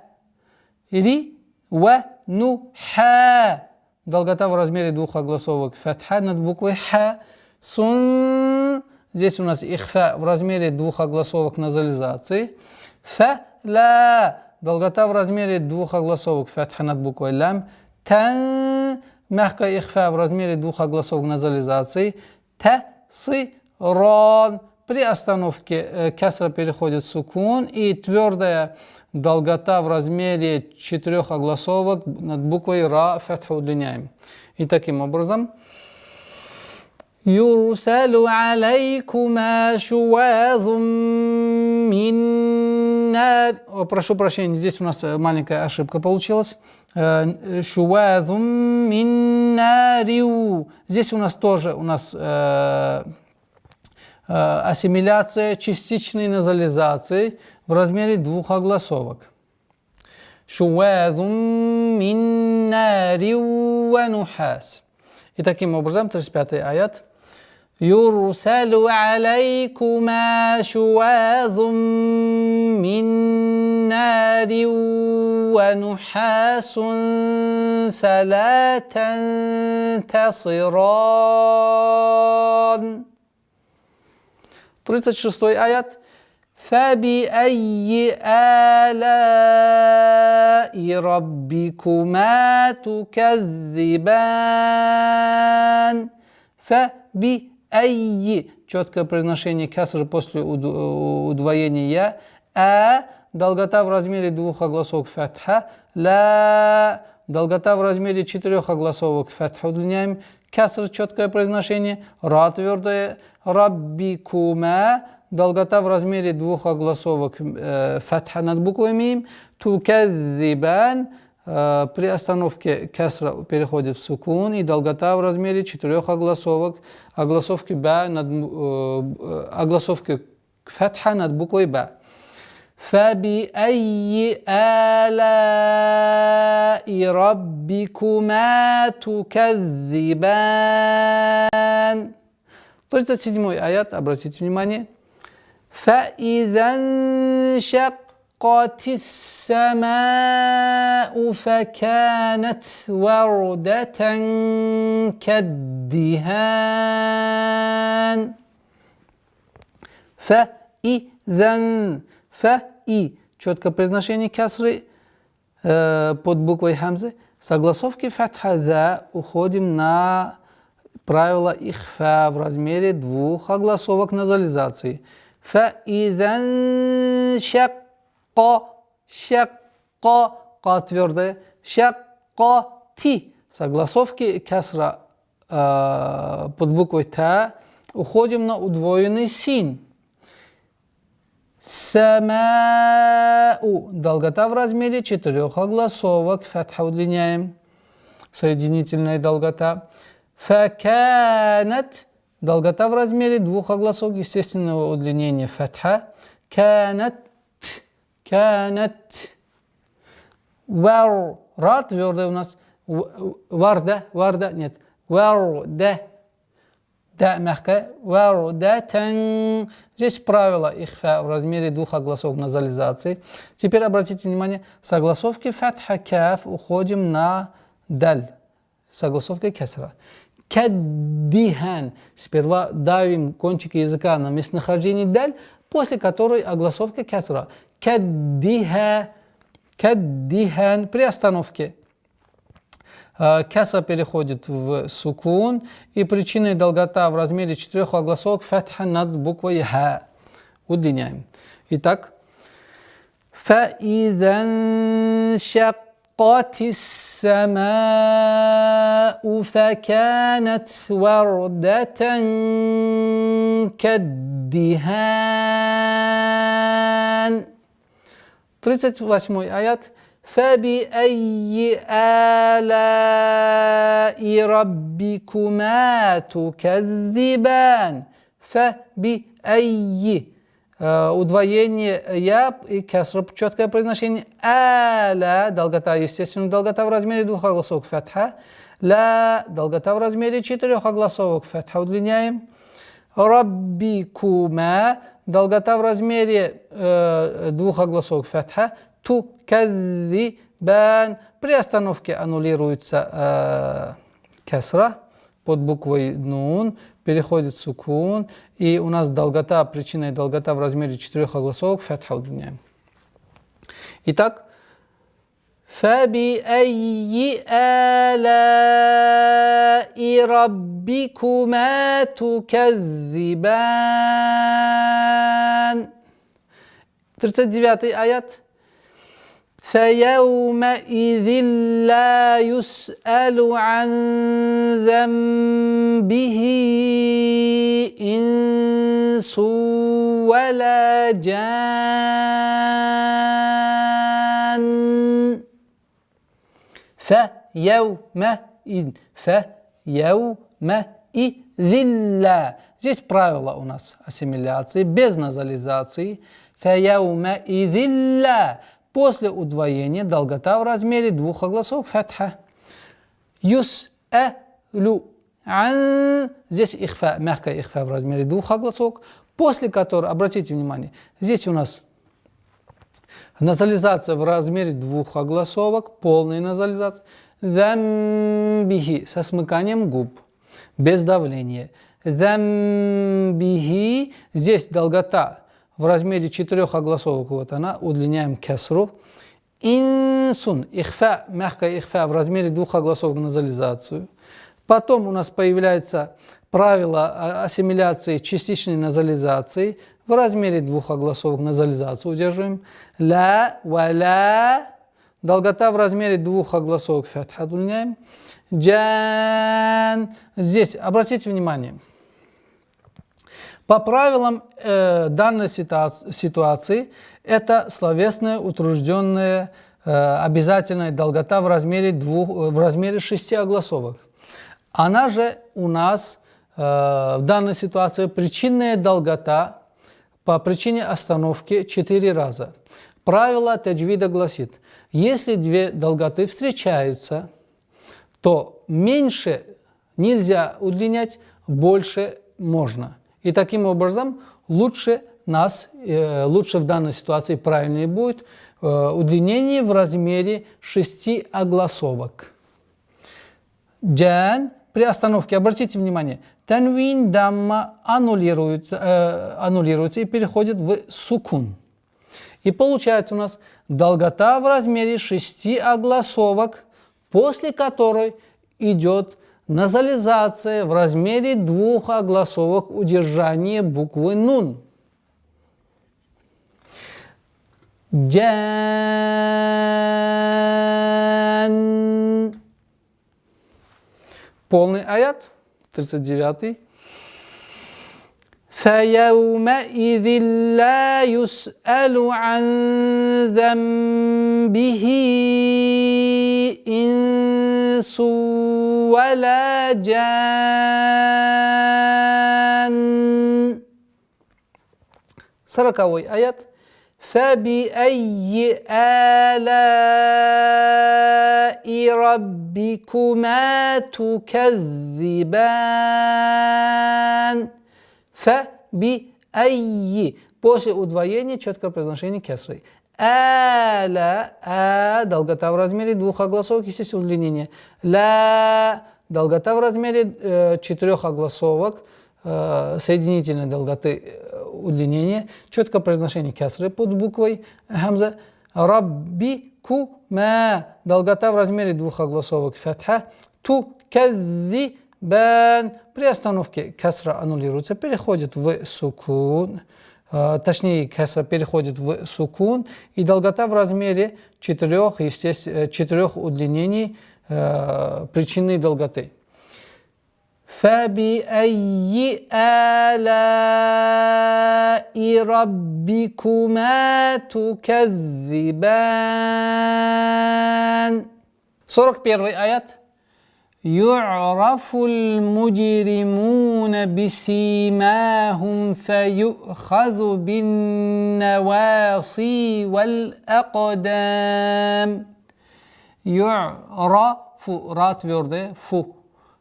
Или ва нуха. Долгота в размере двух огласовок фатха над буквой ха. Сун Здесь у нас ихфа в размере двух огласовок назализации. Фа-ла. Долгота в размере двух огласовок фатха над буквой лям. Тан. Мягкая ихфа в размере двух огласовок назализации. Та-сы-рон. При остановке кесра переходит в сукун. И твердая долгота в размере 4 огласовок над буквой ра фатха удлиняем. И таким образом. Юрсалу алейкума шуазум миннар. Прошу прощения, здесь у нас маленькая ошибка получилась. Шуазум миннариу. Здесь у нас тоже ассимиляция частичной назализации в размере двух огласовок. Шуазум миннариу ва нухас. И таким образом, 35-й аят. Юрсалу алейкума шуазум миннариу ва нухасун фала тантасиран. 36-й аят. فَبِأَيِّ آلَاءِ رَبِّكُمَا تُكَذِّبَانِ. فَبِأَيِّ. Четкое произношение каср после удвоения. Долгота в размере двух огласовок фатха. Ла. Долгота в размере 4 огласовок фатха удлиняем. Каср четкое произношение. Ра твердое. Раббикума. Долгота в размере двух огласовок фатха над буквой мим. Тукадзибан. При остановке кесра переходит в сукун. И долгота в размере 4 огласовок. Огласовки ба над огласовки фатха над буквой ба. فَبِأَيِّ آلَاءِ رَبِّكُمَا تُكَذِّبَانِ. 37-й аят, обратите внимание. فَإِذَا انشَقَّتِ السَّمَاءُ فَكَانَتْ وَرْدَةً كَالدِّهَانِ. فَإِذَا. Фа-и. Четкое произношение касры под буквой хамзы. Согласовки фатха-да уходим на правило ихфа в размере двух огласовок назализации. Фа-идан шакка. Шакка. Ка твердая. Шакка ти. Согласовки касра под буквой та уходим на удвоенный син. Самау. Долгота в размере 4 огласовок. Фатха удлиняем. Соединительная долгота. Факанат. Долгота в размере 2 огласовок естественного удлинения. Фатха. Канат. Канат. Вар. Ра твердая у нас. Варда. Варда. Нет. Варда. Да, мягкая. Вардатан. Здесь правило ихфа в размере 2 огласовок назализации. Теперь обратите внимание, согласовки фатха каф уходим на даль. Согласовка кесра. Каддихан. Сперва давим кончики языка на местонахождение даль, после которой огласовка кесра. Каддиха. Каддихан. При остановке кесра переходит в сукун, и причиной долгота в размере 4 огласовок фатха над буквой ха. Удлиняем. Итак. فَإِذَا انشَقَّتِ السَّمَاءُ فَكَانَتْ وَرْدَةً كَالدِّهَانِ. 38-й аят. فَبِأَيِّ آلَاءِ رَبِّكُمَا تُكَذِّبَانِ. فَبِأَيِّ. Удвоение я и кесра, четкое произношение. Аля, долгота, естественно, долгота в размере 2 огласовок фатха. Ла, долгота в размере 4 огласовок фатха удлиняем. Раббикума, долгота в размере 2 огласовок фатха. Тукадзибан. При остановке аннулируется кесра. под буквой нун переходит в сукун, и у нас долгота, причинная долгота в размере 4 огласовок, фатха удлиняем. Итак, فَبِأَيِّ آلَاءِ رَبِّكُمَا تُكَذِّبَانِ. 39 аят. فَيَوْمَئِذٍ لَا يُسْأَلُ عَنْ ذَنْبِهِ إِنسٌ وَلَا جَانٌّ. فَيَوْمَئِذٍ. Здесь правило у нас ассимиляции, без назализации. فَيَوْمَئِذٍ. После удвоения долгота в размере 2 огласов, фатха. يُسْأَلُ عَنْ. Здесь ихфа, мягкая ихфа в размере 2 огласов, после которой, обратите внимание, здесь у нас назализация в размере 2 огласовок, полная назализация. Замбихи, со смыканием губ, без давления. Замбихи, здесь долгота в размере 4 огласовок, вот она, удлиняем кесру. Инсун, ихфа, мягкая ихфа в размере 2 огласовок, назализацию. Потом у нас появляется правило ассимиляции частичной назализации в размере 2 огласовок, назализацию удерживаем. Ла, валя, долгота в размере 2 огласовок, фатха удлиняем. Джан, здесь, обратите внимание, по правилам данной ситуации это словесная утружденная обязательная долгота в размере 6 огласовок. Она же у нас в данной ситуации причинная долгота по причине остановки 4 раза. Правило таджвида гласит, если две долготы встречаются, то меньше нельзя удлинять, больше можно. И таким образом лучше в данной ситуации правильнее будет удлинение в размере 6 огласовок. Джан, при остановке, обратите внимание, танвин дамма аннулируется и переходит в сукун. И получается у нас долгота в размере 6 огласовок, после которой идет назализация в размере 2 огласовок удержания буквы нун. Джан. Полный аят, 39. فَيَوْمَئِذٍ لَا يُسْأَلُ عَنْ ذَنْبِهِ إِنسٌ وَلَا جَانٌّ. 40 аят. فَبِأَيِّ آلَاءِ رَبِّكُمَا تُكَذِّبَانِ. فَبِأَيِّ. После удвоения четкое произношение кесрой. Аля, долгота в размере 2 огласовок, естественно, удлинение. Ла, долгота в размере 4 огласовок, соединительной долготы удлинения. Четкое произношение кесры под буквой хамза. Раббикума, долгота в размере 2 огласовок, фатха. Туказзибан. При остановке кесра аннулируется, переходит в сукун. Точнее, кесра переходит в сукун, и долгота в размере 4 удлинений причинной долготы. فَبِأَيِّ آلَاءِ رَبِّكُمَا تُكَذِّبَانِ. 41 аят. يُعْرَفُ الْمُجْرِمُونَ بِسِيمَاهُمْ فَيُؤْخَذُ بِالنَّوَاصِي وَالْأَقْدَامِ. يُعْرَفُ, ра твердая, фу.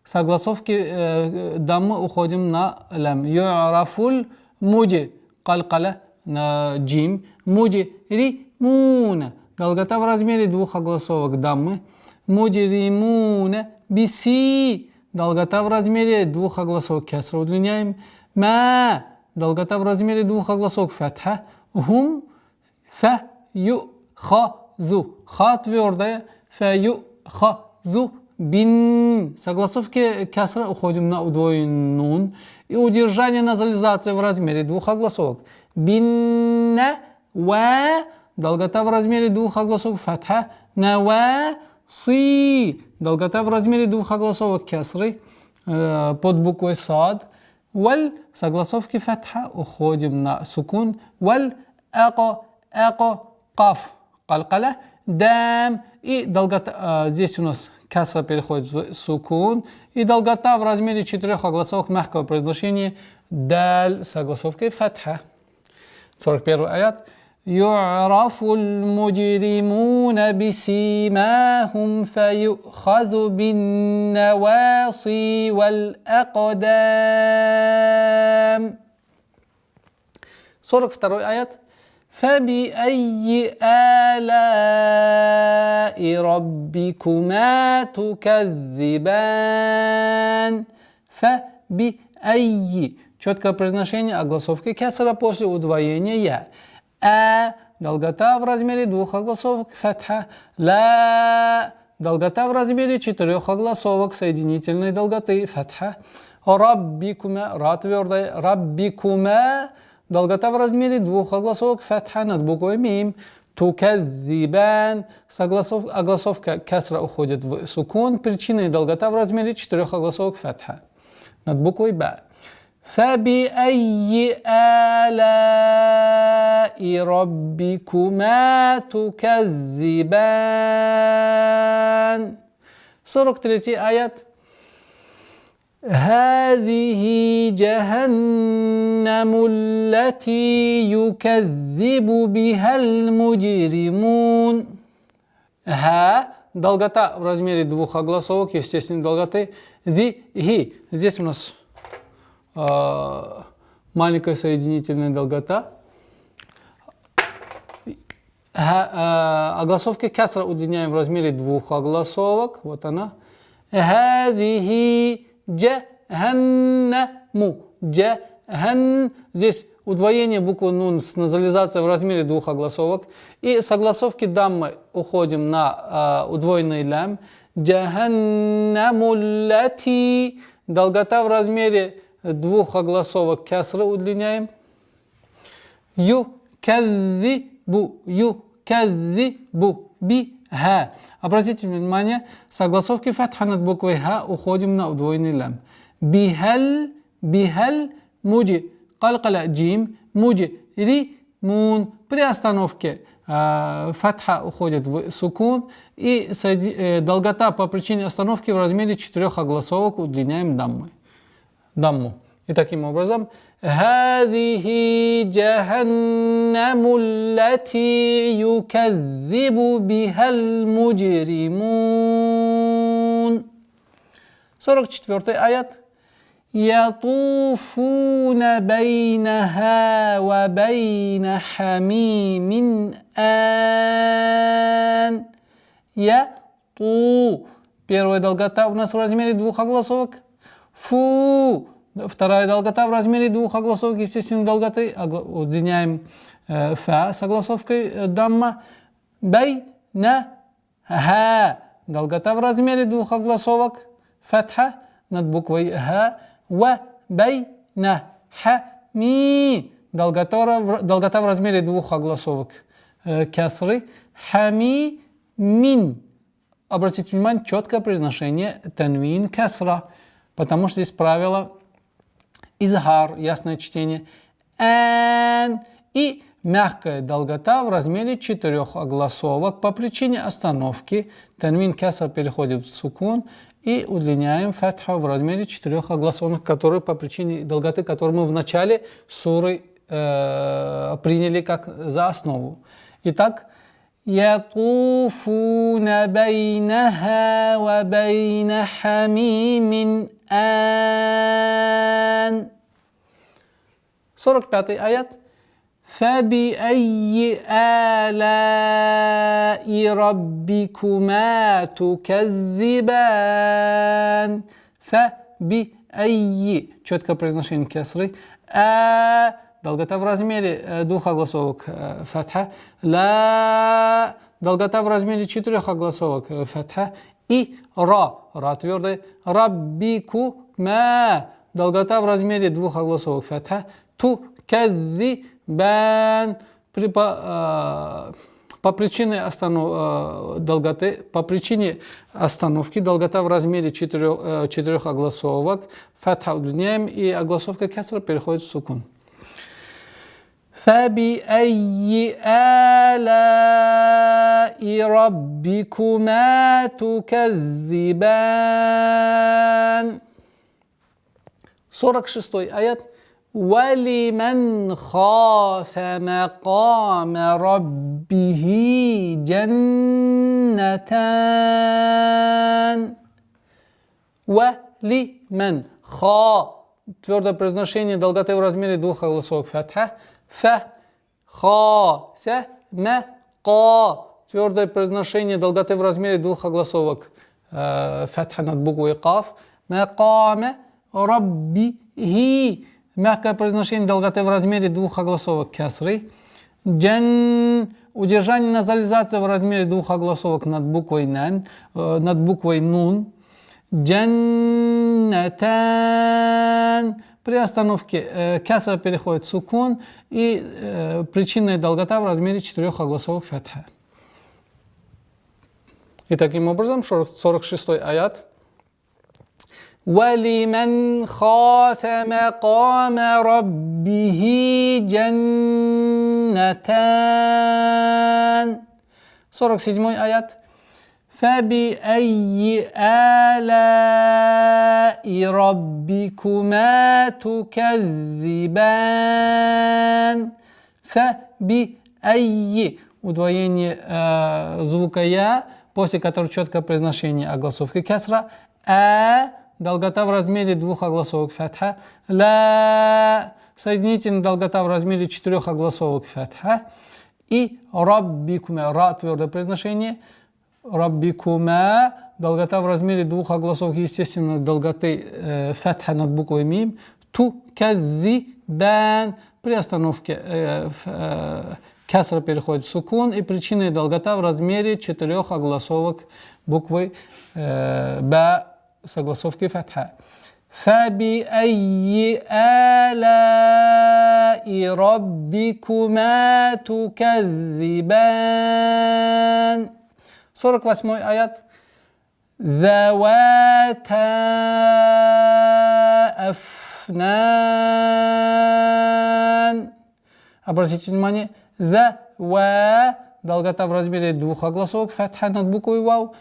Согласовки даммы уходим на лям. Ю'рафуль муджи, калькаля на джим. Муджримуна. Долгота в размере 2 огласовок даммы. Муджримуна. Биси. долгота в размере двухогласовок кесра удлиняем. Ма, долгота в размере двухогласовок фатха. Хум, фа, ю, ха, зу. Ха твердая, фа, ю, ха, зу. Бин. Согласовки кесра уходим на удвоенный нун. И удержание назализации в размере двухогласовок. Бинна, ва, долгота в размере двухогласовок фатха. Нава, си, долгота в размере двухогласовок кесры под буквой сад. Валь, согласовки фатха, уходим на сукун. Валь, эко, каф, калкаля, дам. И долгота, здесь у нас кесра переходит в сукун. И долгота в размере 4 огласовок мягкого произношения. Даль, согласовкой фатха. 41 аят. يعرف المجرمون بسيماهم فيؤخذ بالنواصي والأقدام. 42 аят. فبأي آلاء ربكما تكذبان. فبأي. Четкое произношение огласовки кесра после удвоения я. Долгота в размере двухогласовок фатха. Ла, долгота в размере 4 огласовок соединительной долготы фатха. Раббикума, ра твердая. Раббикума, долгота в размере 2 огласовок фатха над буквой мим. Тукадзибан, огласовка кесра уходит в сукун. Причиной долгота в размере 4 огласовок фатха над буквой ба. فبأي آلاء ربكما تكذبان. 43 آيات. هذه جهنم التي يكذب بها المجرمون. ها, долгота в размере 2 огласовок, естественной долготы. Хи, здесь у нас маленькая соединительная долгота. Огласовки кесра удлиняем в размере 2 огласовок. Вот она. Хадихи джаханнаму. Джахан. Здесь удвоение буквы нун с назализацией в размере 2 огласовок. И с огласовки даммы уходим на удвоенный лям. Джаханнаму лати. Долгота в размере 2 огласовок кесра удлиняем. Юкадзибу, биха. Обратите внимание, с огласовки фатха над буквой ха уходим на удвоенный лям. Бихаль, муджи, калкаля, джим, муджи, ри, мун. При остановке фатха уходит в сукун. И долгота по причине остановки в размере 4 огласовок удлиняем дамму. И таким образом, هذه جهنم التي يكذب بها المجرمون. 44 аят. يطوفون بينها وبين حميم آن. Первая долгота у нас в размере 2 огласовок. Фу. Вторая долгота в размере 2 огласовок, естественной долготы. Удлиняем фа с огласовкой дамма. Ха. Долгота в размере 2 огласовок. Фатха над буквой ха. Хами. Долгота в размере 2 огласовок кесры. Хами мин. Обратите внимание, четкое произношение танвин кесра. Потому что здесь правило изхар, ясное чтение. И мягкая долгота в размере 4 огласовок по причине остановки. Танвин кесра переходит в сукун. И удлиняем фатха в размере 4 огласовок, которые по причине долготы, которую мы в начале суры приняли как за основу. Итак, يطوفون بينها وبين حميم آن. 45 аят. فبأي آلاء ربكما تكذبان. فبأي. Четкое произношение кесры. Долгота в размере двух огласовок фатха. Ла. Долгота в размере четырех огласовок фатха. И ра. Ра твердая. Раббикума. Долгота в размере двух огласовок фатха. Тукадзибан. По причине остановки долгота в размере четырех огласовок фатха удлиняем, и огласовка кесра переходит в сукун. فَبِأَيِّ آلَاءِ رَبِّكُمَا تُكَذِّبَانِ. 46 аят. وَلِمَنْ خَافَ مَقَامَ رَبِّهِ جَنَّتَانِ. وَلِمَنْ. Ха. Твердое произношение долготы в размере двух огласовок фатха. Фа. Ха. Фа. Ма. Ка. Твердое произношение долготы в размере двух огласовок фатха над буквой каф. Макаме раббихи. Мягкое произношение долготы в размере двух огласовок кесры. Джан. Удержание назализации в размере двух огласовок над буквой нун. Джаннатан. При остановке кесра переходит в сукун, и причинная долгота в размере четырех огласовок фатха. И таким образом 46 аят. وَلِمَنْ خَافَ مَقَامَ رَبِّهِ جَنَّتَانِ. 47 аят. فَبِأَيِّ آلَاءِ رَبِّكُمَا تُكَذِّبَانِ. فَبِأَيِّ. Удвоение звука я, после которого четкое произношение огласовки кесра. Долгота в размере двух огласовок фатха. Ла. Соединительная долгота в размере четырех огласовок фатха. И раббикума. Ра твердое произношение. Раббикума. Долгота в размере двух огласовок, естественно, долготы фатха над буквой мим. Тукадзибан. При остановке кесра переходит в сукун, и причинная долгота в размере четырех огласовок буквы ба с огласовкой фатха. فَبِأَيِّ آلَاءِ رَبِّكُمَا تُكَذِّبَانِ. 48 аят. ذَوَاتَا أَفْنَانِ. Обратите внимание. Долгота в размере двух огласовок фатха над буквой вау.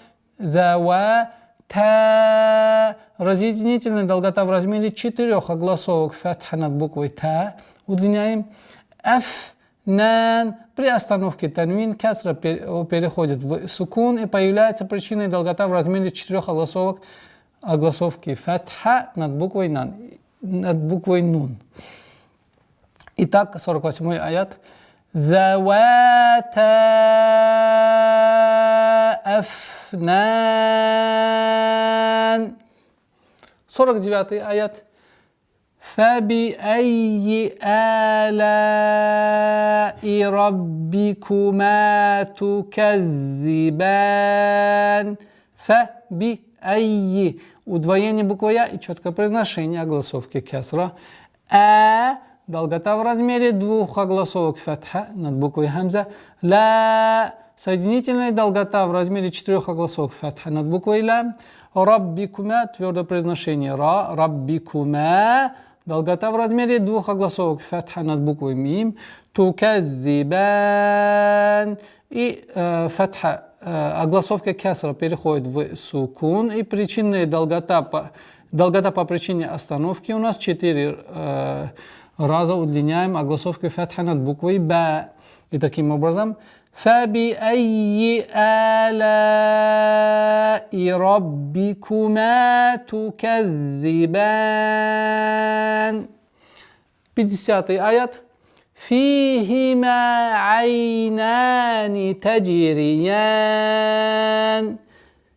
Та. Разъединительная долгота в размере четырех огласовок фатха над буквой та. Удлиняем. Афнан. При остановке танвин кесра переходит в сукун, и появляется причинная долгота в размере четырех огласовки фатха над буквой нун. Итак, 48 аят. ذَوَاتَا أَفْنَانِ. 49 аят. فَبِأَيِّ آلَاءِ رَبِّكُمَا تُكَذِّبَانِ. فَبِأَيِّ. Удвоение буквы я и четкое произношение огласовки кесра. Долгота в размере двух огласовок фатха над буквой хамза. Ла. Соединительная долгота в размере четырех огласовок фатха над буквой лам. Раббикума. Твердое произношение ра. Раббикума. Долгота в размере двух огласовок фатха над буквой мим. Тукадзибан. И фатха, огласовка кесра переходит в сукун, и причинная долгота по причине остановки у нас 4 раза удлиняем огласовкой фатха над буквой ба. И таким образом فَبِأَيِّ آلَاءِ رَبِّكُمَا تُكَذِّبَانِ. 50 аят. فِيهِمَا عَيْنَانِ تَجْرِيَانِ.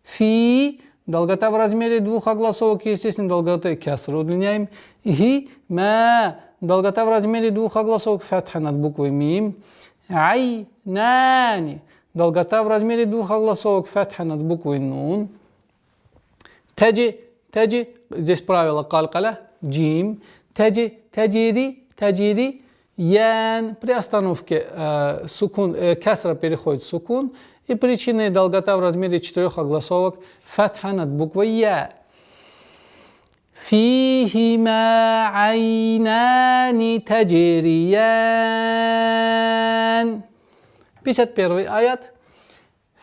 Фи. долгота в размере двух огласовок, естественно, долготы кесра удлиняем. Хима, долгота в размере двух огласовок, фатха над буквой мим. Айнани, долгота в размере двух огласовок, фатха над буквой нун. Таджи, здесь правило калкаля, джим. Таджи, таджири, ян. При остановке кесра переходит в сукун. И причиной долгота в размере четырех огласовок, фатха над буквой я. Фихима айнани таджириян. 51 аят.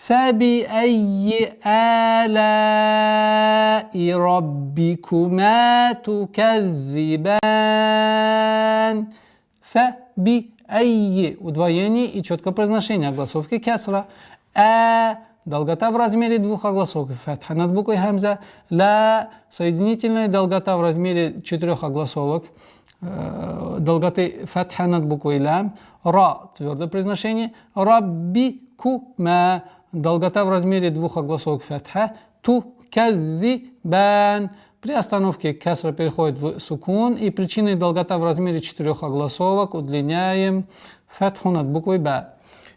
فَبِأَيِّ آلَاءِ رَبِّكُمَا تُكَذِّبَانِ. فَبِأَيِّ. Удвоение и четкое произношение огласовки кесра. Долгота в размере двух огласовок, фатха над буквой хамза. Ла, соединительная долгота в размере четырех огласовок, долготы фатха над буквой лам. Ра, твердое произношение. Раббикума, долгота в размере двух огласовок, фатха. Туказзибан. При остановке кесра переходит в сукун, и причиной долгота в размере четырех огласовок удлиняем фатху над буквой ба.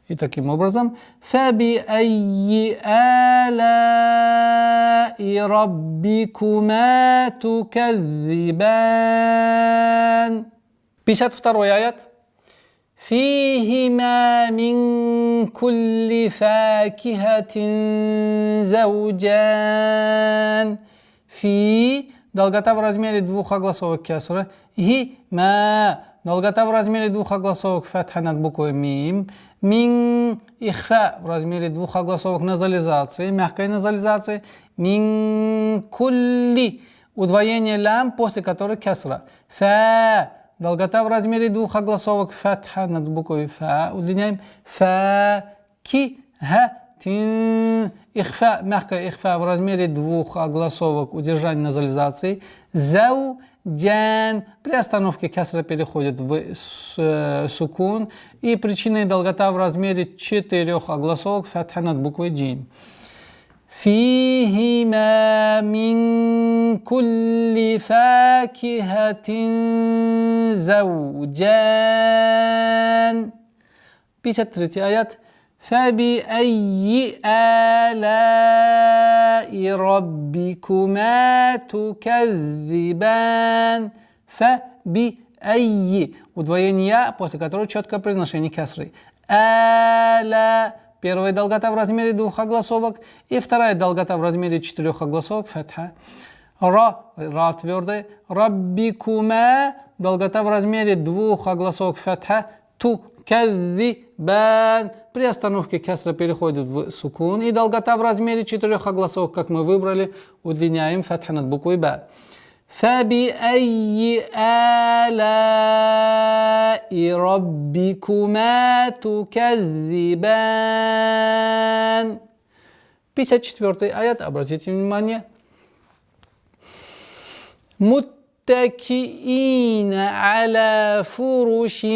И таким образом, فَبِأَيِّ آلَاءِ رَبِّكُمَا تُكَذِّبَانِ. 52 аят. فِيهِمَا مِنْ كُلِّ فَاكِهَةٍ زَوْجَانِ. Фи, долгота в размере двух огласовок кесра. Хима, долгота в размере двух огласовок, фатха над буквой мим. Мин, ихфа, в размере двух огласовок, назализации, мягкой назализации. Мин кулли, удвоение лям, после которой кесра. Фа, долгота в размере двух огласовок, фатха над буквой фа, удлиняем. Фа, ки, ха, тин. Ихфа, мягкая ихфа в размере двух огласовок, удержание назализации. Зау, джан. При остановке кесра переходит в сукун. И причиной долгота в размере четырех огласовок, фатха над буквой джим. Фихима мин кулли факихатин зауджан. 53 аят. فَبِأَيِّ آلَاءِ رَبِّكُمَا تُكَذِّبَانِ. فَبِأَيِّ, удвоение, после которого четкое произношение кесры. Аля, первая долгота в размере двух огласовок, и вторая долгота в размере четырех огласовок, фатха. Ра твердая. Раббикума, долгота в размере двух огласовок, фатха. Туказзибан. При остановке кесра переходит в сукун, и долгота в размере четырех огласовок, как мы выбрали, удлиняем фатха над буквой ба. فَبِأَيِّ آلَاءِ رَبِّكُمَا تُكَذِّبَانِ. 54 аят, обратите внимание. متكئين على فرش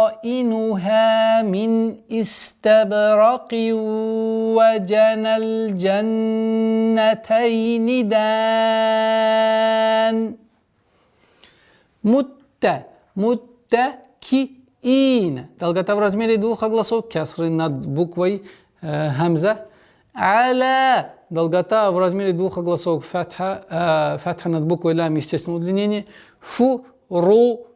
بطائنها من استبرق وجنى الجنتين دان. متكئين, долгота в размере двух огласов, кесры над буквой хамза. Аля, долгота в размере двух огласовок, фатха над буквой лям, естественное удлинение. Фурушим.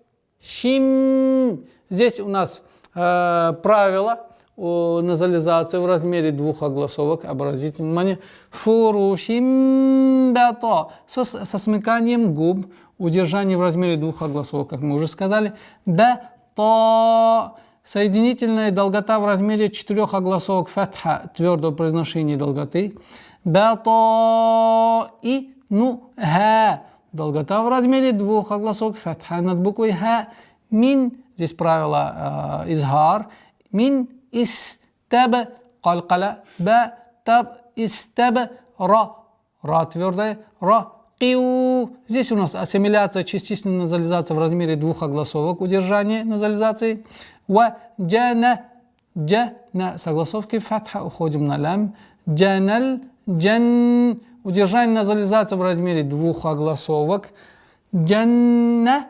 Здесь у нас правило назализации в размере двух огласовок. Обратите внимание. Фурушим бато. Со смыканием губ. Удержание в размере двух огласовок, как мы уже сказали. Бато. Соединительная долгота в размере четырех огласовок, фатха, твердого произношения долготы. Бато и ха. Долгота в размере двух огласовок, фатха над буквой ха. Мин, здесь правило изхар. Мин истаба, калкала, ба, таб, истаба, ра. Ра твердая, ра. Здесь у нас ассимиляция, частичная назализация в размере двух огласовок, удержание назализации. Ва джана, джана, согласовки фатха, уходим на лям. Джанал, джан. Удержание назализации в размере двух огласовок. Джаннатай,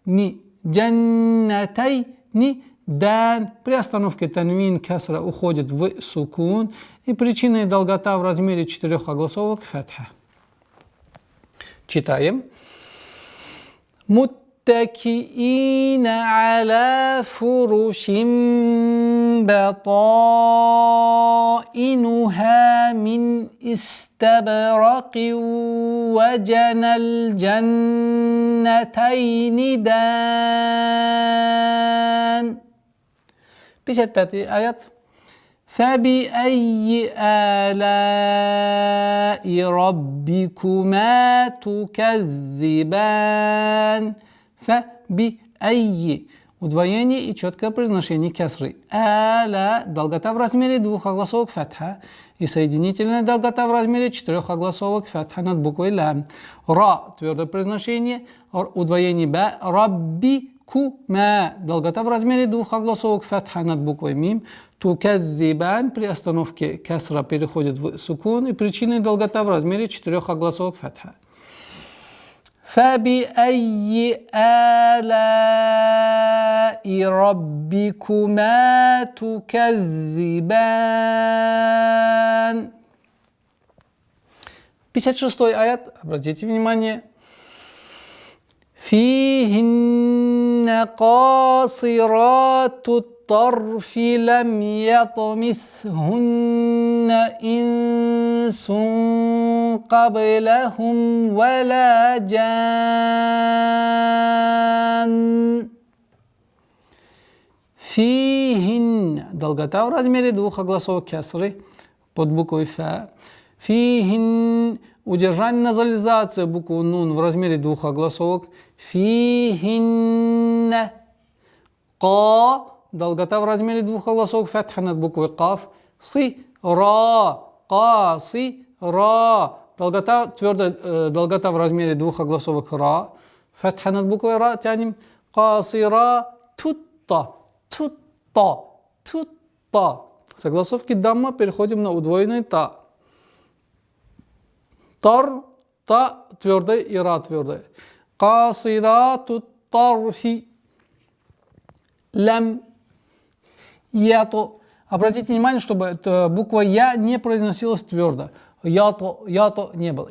ни. Джаннатай, ни. Дан. При остановке танвин касра уходит в сукун. И причина и долгота в размере 4 огласовок фатха. Читаем. متكئين على فرش بطائنها من استبرق وجنى الجنتين دان. 55 аят. فبأي آلاء ربكما تكذبان. فبأي. Удвоение и четкое произношение кесры. Аля. Долгота в размере 2 огласовок фатха. И соединительная долгота в размере 4 огласовок фатха над буквой лам. Ра. Твердое произношение. Удвоение ба. Рабби. Кума. Долгота в размере 2 огласовок фатха над буквой мим. Тукадзибан. При остановке кесра переходит в сукун. И причинная долгота в размере 4 огласовок фатха. فبأي آلاء ربكما تكذبان. 56 аят. Обратите внимание. فيهن قاصرات الطرف لم يطمثهن إنس قبلهم ولا جان. فيهن. Долгота в размере 2 огласовок кесры под буквой фа. Фихин. Удержание назализации буквы нун в размере 2 огласовок. Фихин. Ка. Долгота в размере 2 огласовок фатха над буквой каф. Си. Ра. Ка. Си. Ра. Долгота, твердая долгота в размере 2 огласовок ра. Фатха над буквой ра тянем. Касира. Тутта. Тутта. Тутта. Согласовки дамма переходим на удвоенный та. Тар, та твердая и ра твердая. Касирату тарфи. Лям. Ято. Обратите внимание, чтобы буква я не произносилась твердо. Ято не было.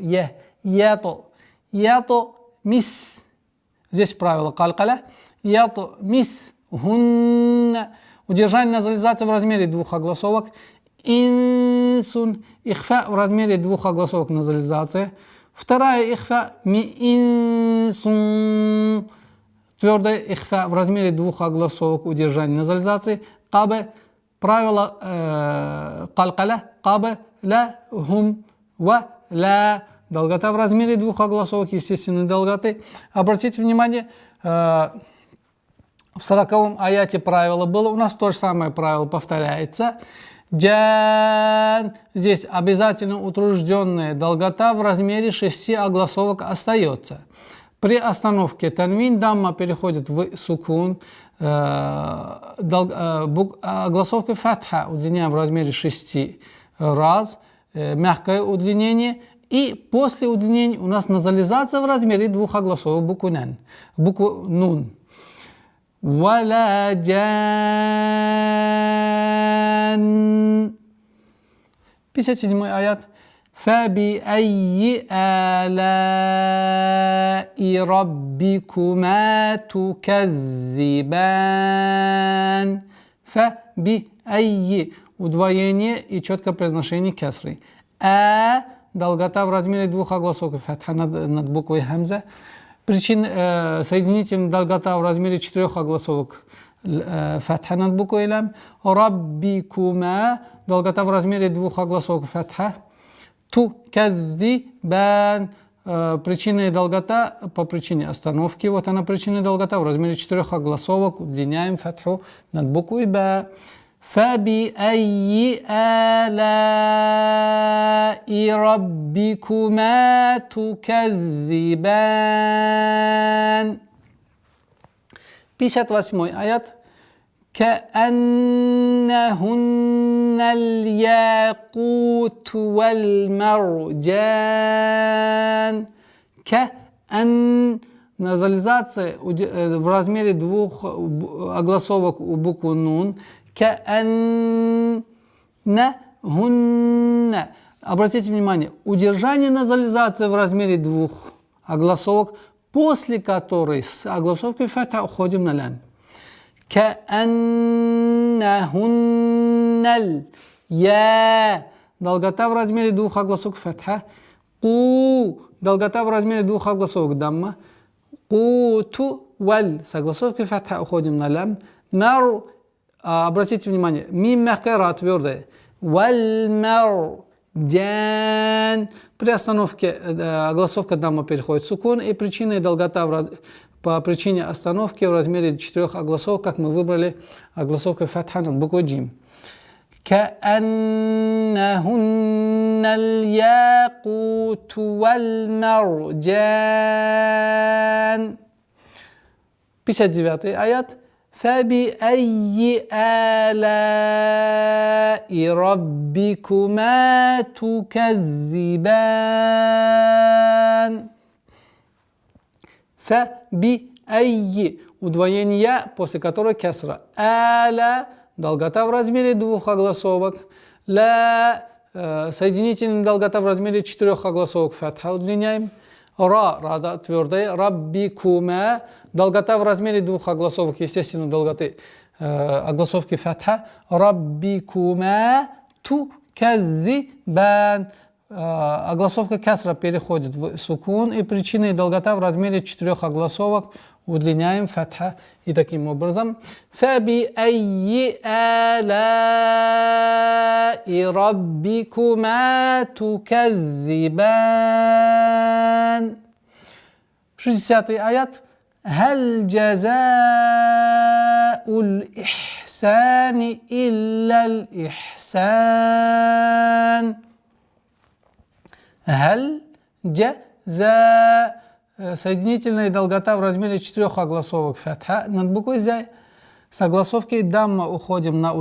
Ято. Ято мис. Здесь правило калькаля. Ято мис. Хунна. Удержание назализации в размере 2 огласовок. Инсун. Ихфа в размере 2 огласовок назализация. Вторая ихфа. Ми инсун. Твердая ихфа в размере 2 огласовок. Удержание назализации. Кабе. Правило калькаля. Кабе. Ла. Хум. Ва. Ла. Долгота в размере 2 огласовок. Естественной долготы. Обратите внимание. В 40-м аяте правило было. У нас то же самое правило повторяется. Джан. Здесь обязательно утружденная долгота в размере 6 огласовок остается. При остановке танвин дамма переходит в сукун. Огласовка фатха удлиняем в размере 6 раз. Мягкое удлинение. И после удлинения у нас назализация в размере 2 огласовок букву нан. Букву нун. ولا جان. 57 аят. فبأي آلاء ربكما تكذبان. فبأي. Удвоение и четкое произношение кесры. Долгота в размере 2 огласовок фатха над буквой хамза. Соединительная долгота в размере 4 огласовок фатха над буквой лам. Раббикума. Долгота в размере 2 огласовок фатха. Тукадзибан. Причина и долгота по причине остановки. Вот она причина и долгота в размере 4 огласовок. Удлиняем фатху над буквой ба. فبأي آلاء ربكما تكذبان. 58 аят. كأنهن الياقوت والمرجان. كأن назализация в размере двух огласовок у буквы нун. Кааннахунна. Обратите внимание, удержание назализации в размере двух огласовок, после которой с огласовкой фатха уходим на лям. Кааннахунналь. Я. Долгота в размере двух огласовок фатха. Ку. Долгота в размере двух огласовок дамма. Куту валь. С огласовкой фатха уходим на лям. Мар. Обратите внимание, мим мягкая, ра твердая. Валь мар. Джан. При остановке огласовка дамма переходит в сукун, и причина и долгота по причине остановки в размере 4 огласовок, как мы выбрали огласовкой фатха над буквой джим. كأنهن الياقوت والمرجان. 59 аят. فبأي آلاء ربكما تكذبان. فبأي. Удвоение, после которой кесра. Аля. Долгота в размере двух огласовок. Ла. Соединительная долгота в размере 4 огласовок. Фатха удлиняем. Ра. Рада твердая. Раббикума. Долгота в размере двух огласовок. Естественно, долготы огласовки фатха. Раббикума туказзибан. Огласовка касра переходит в сукун, и причина и долгота в размере 4 огласовок удлиняем фатха. И таким образом فَبِأَيِّ آلَاءِ رَبِّكُمَا تُكَذِّبَانِ. 60 аят. هَلْ جَزَاءُ الْإِحْسَانِ إِلَّا الْإِحْسَانِ. هَلْ جَزَاءُ. Соединительная долгота в размере 4 огласовок фатха над буквой зя. С огласовки дамма уходим на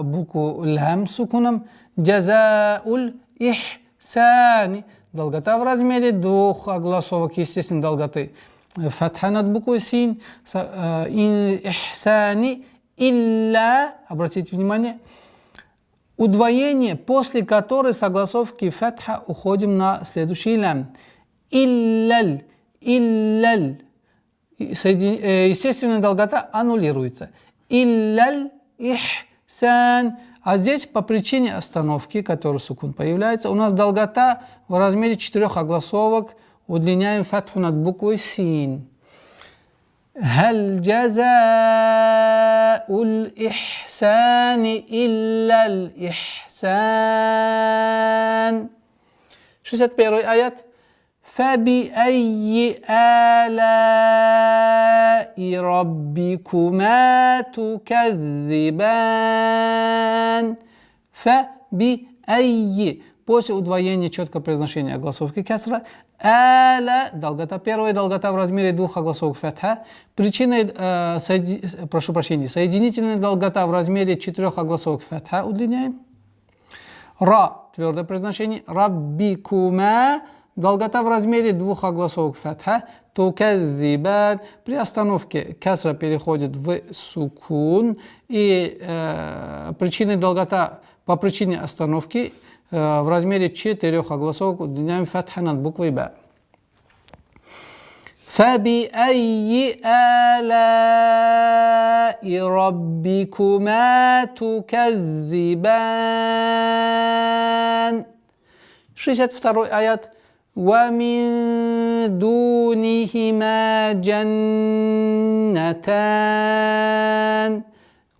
букву лям сукуном. Джазауль ихсани. Долгота в размере 2 огласовок, естественно, долготы фатха над буквой син. Ихсани илля. Обратите внимание. Удвоение, после которой с огласовки фатха уходим на следующий лям. Илляль. Илляль. Естественная долгота аннулируется. Илляль ихсан. А здесь по причине остановки, которой сукун появляется, у нас долгота в размере 4 огласовок. Удлиняем фатху над буквой син. هل جزاء الإحسان إلا الإحسان. 61 аят. فَبِأَيِّ آلَاءِ رَبِّكُمَا تُكَذِّبَانِ. فَبِأَيِّ. После удвоения четкое произношение огласовки кесра. Аля. Долгота первая, долгота в размере 2 огласовок фатха. Причиной, соединительная долгота в размере 4 огласовок фатха удлиняем. Ра. Твердое произношение. Раббикума. Долгота в размере 2 огласовок фатха. Туказзибан. При остановке кесра переходит в сукун. И причиной долгота по причине остановки в размере 4 огласовок удлиняем фатха над буквой ба. فَبِأَيِّ آلَاءِ رَبِّكُمَا تُكَذِّبَانِ. 62 аят. وَمِن دُونِهِمَا جَنَّتَانِ.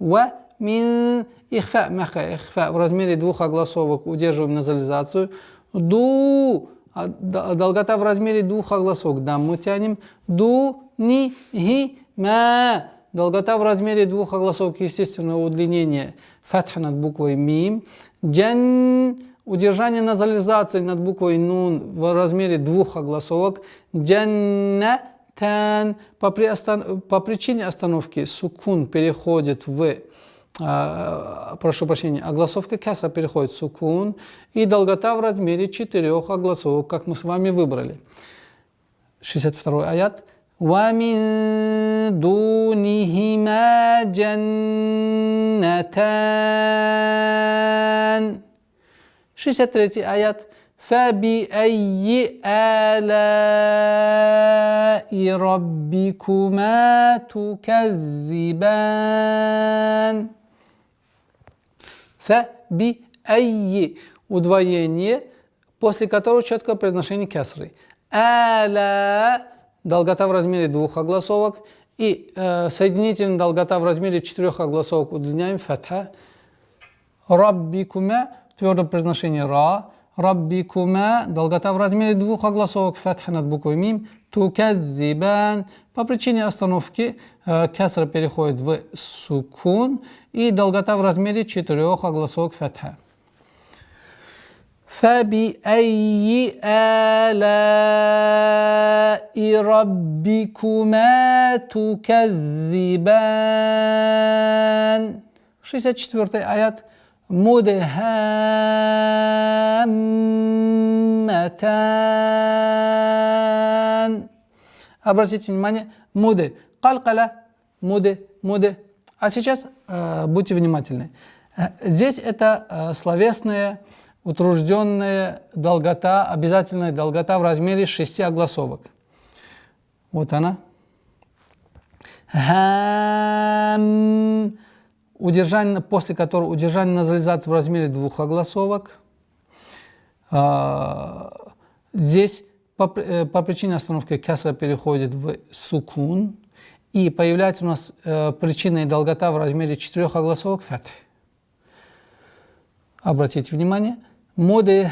وَمِن ихфа, мягкая ихфа, в размере 2 огласовок удерживаем назализацию. Ду. Долгота в размере 2 огласовок дамму тянем. Ду, ни, ги, ма. Долгота в размере 2 огласовок, естественного удлинения фатха над буквой мим. Джан. Удержание назализации над буквой нун в размере 2 огласовок. Джаннатан. По причине остановки сукун переходит в прошу прощения, огласовка кесра переходит в сукун, и долгота в размере 4 огласовок, как мы с вами выбрали. 62 аят. وَمِن دُونِهِمَا جَنَّتَانِ. 63 аят. فَبِأَيِّ آلَاءِ رَبِّكُمَا تُكَذِّبَانِ. فَبِأَيِّ удвоение, после которого четкое произношение кесры. Аля долгота в размере 2 огласовок, и соединительная долгота в размере 4 огласовок удлиняем фатха. Раббикума твердое произношение ра. Раббикума долгота в размере 2 огласовок, фатха над буквой мим. Тукадзибан по причине остановки кесра переходит в сукун, и долгота в размере 4 огласовок, фатха. فَبِأَيِّ آلَاءِ رَبِّكُمَا تُكَذِّبَانِ. 64 аят. مُدْهَامَّتَانِ. Обратите внимание, муды, калкаля, муды. А сейчас будьте внимательны. Здесь это словесная утружденная долгота, обязательная долгота в размере 6 огласовок. Вот она. Удержание, после которого удержание назализации в размере 2 огласовок. Здесь по причине остановки кесра переходит в сукун, и появляется у нас причинная долгота в размере 4 огласовок, фатх. Обратите внимание. مُدْهَامَّتَانِ.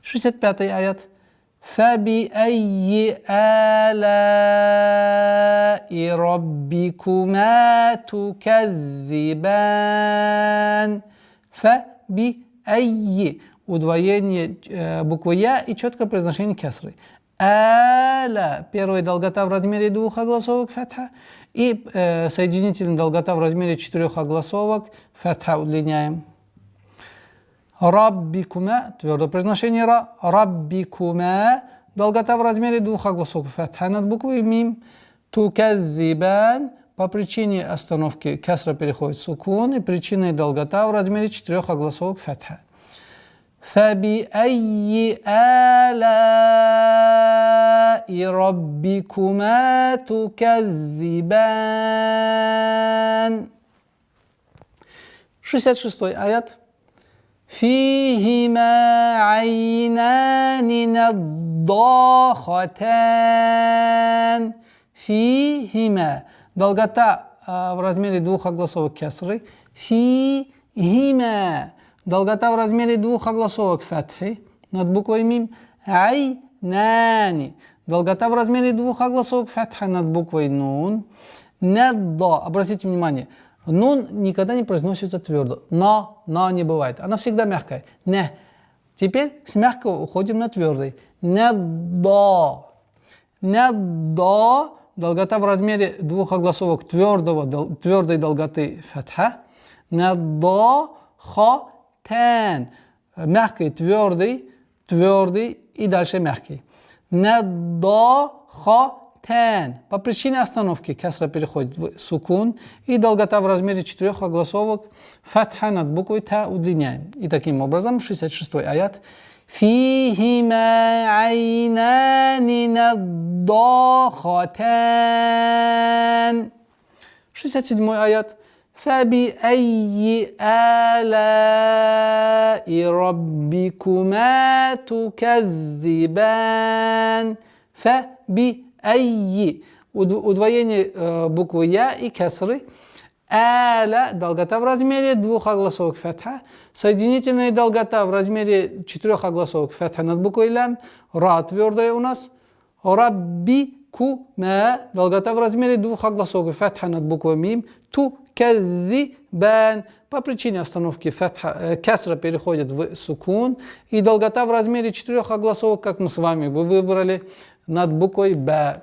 65 аят. فَبِأَيِّ آلَاءِ رَبِّكُمَا تُكَذِّبَانِ. فَبِأَيِّ удвоение буквы я и четкое произношение кесры. Аля, первая долгота в размере 2 огласовок, фатха, и соединительная долгота в размере 4 огласовок, фатха удлиняем. Раббикума, твердое произношение ра, раббикума, долгота в размере 2 огласовок, фатха над буквой мим. Тукадзибан, по причине остановки кесра переходит в сукун, и причинная долгота в размере 4 огласовок, фатха. فَبِأَيِّ آلَاءِ رَبِّكُمَا تُكَذِّبَانِ. 66 аят. فِيهِمَا عَيْنَانِ نَضَّاخَتَانِ. فِيهِمَا долгота в размере 2 огласовок кесры. فِيهِمَا долгота в размере 2 огласовок, фатхи над буквой мим. Айнани долгота в размере 2 огласовок, фатха над буквой нун. Надда, обратите внимание, нун никогда не произносится твердо. На не бывает, она всегда мягкая. Не. Теперь с мягкого уходим на твердый. Надда. Надда долгота в размере 2 огласовок твердой долготы, фатха. Надда ха. Тан. Мягкий, твердый и дальше мягкий. Наддахатан. По причине остановки кесра переходит в сукун, и долгота в размере 4 огласовок, фатха над буквой та удлиняем. И таким образом 66 аят. فِيهِمَا عَيْنَانِ نَضَّاخَتَانِ. 67 аят. فَبِأَيِّ آلَاءِ رَبِّكُمَا تُكَذِّبَانِ. فَبِأَيِّ удвоение буквы я и кесры. Аля долгота в размере 2 огласовок, фатха. Соединительная долгота в размере 4 огласовок, фатха над буквой лям. Ра твердая у нас. Раббикума долгота в размере 2 огласовок, фатха над буквой мим. тукадзибан. По причине остановки кесра переходит в сукун. И долгота в размере 4 огласовок, как мы с вами выбрали, над буквой Б.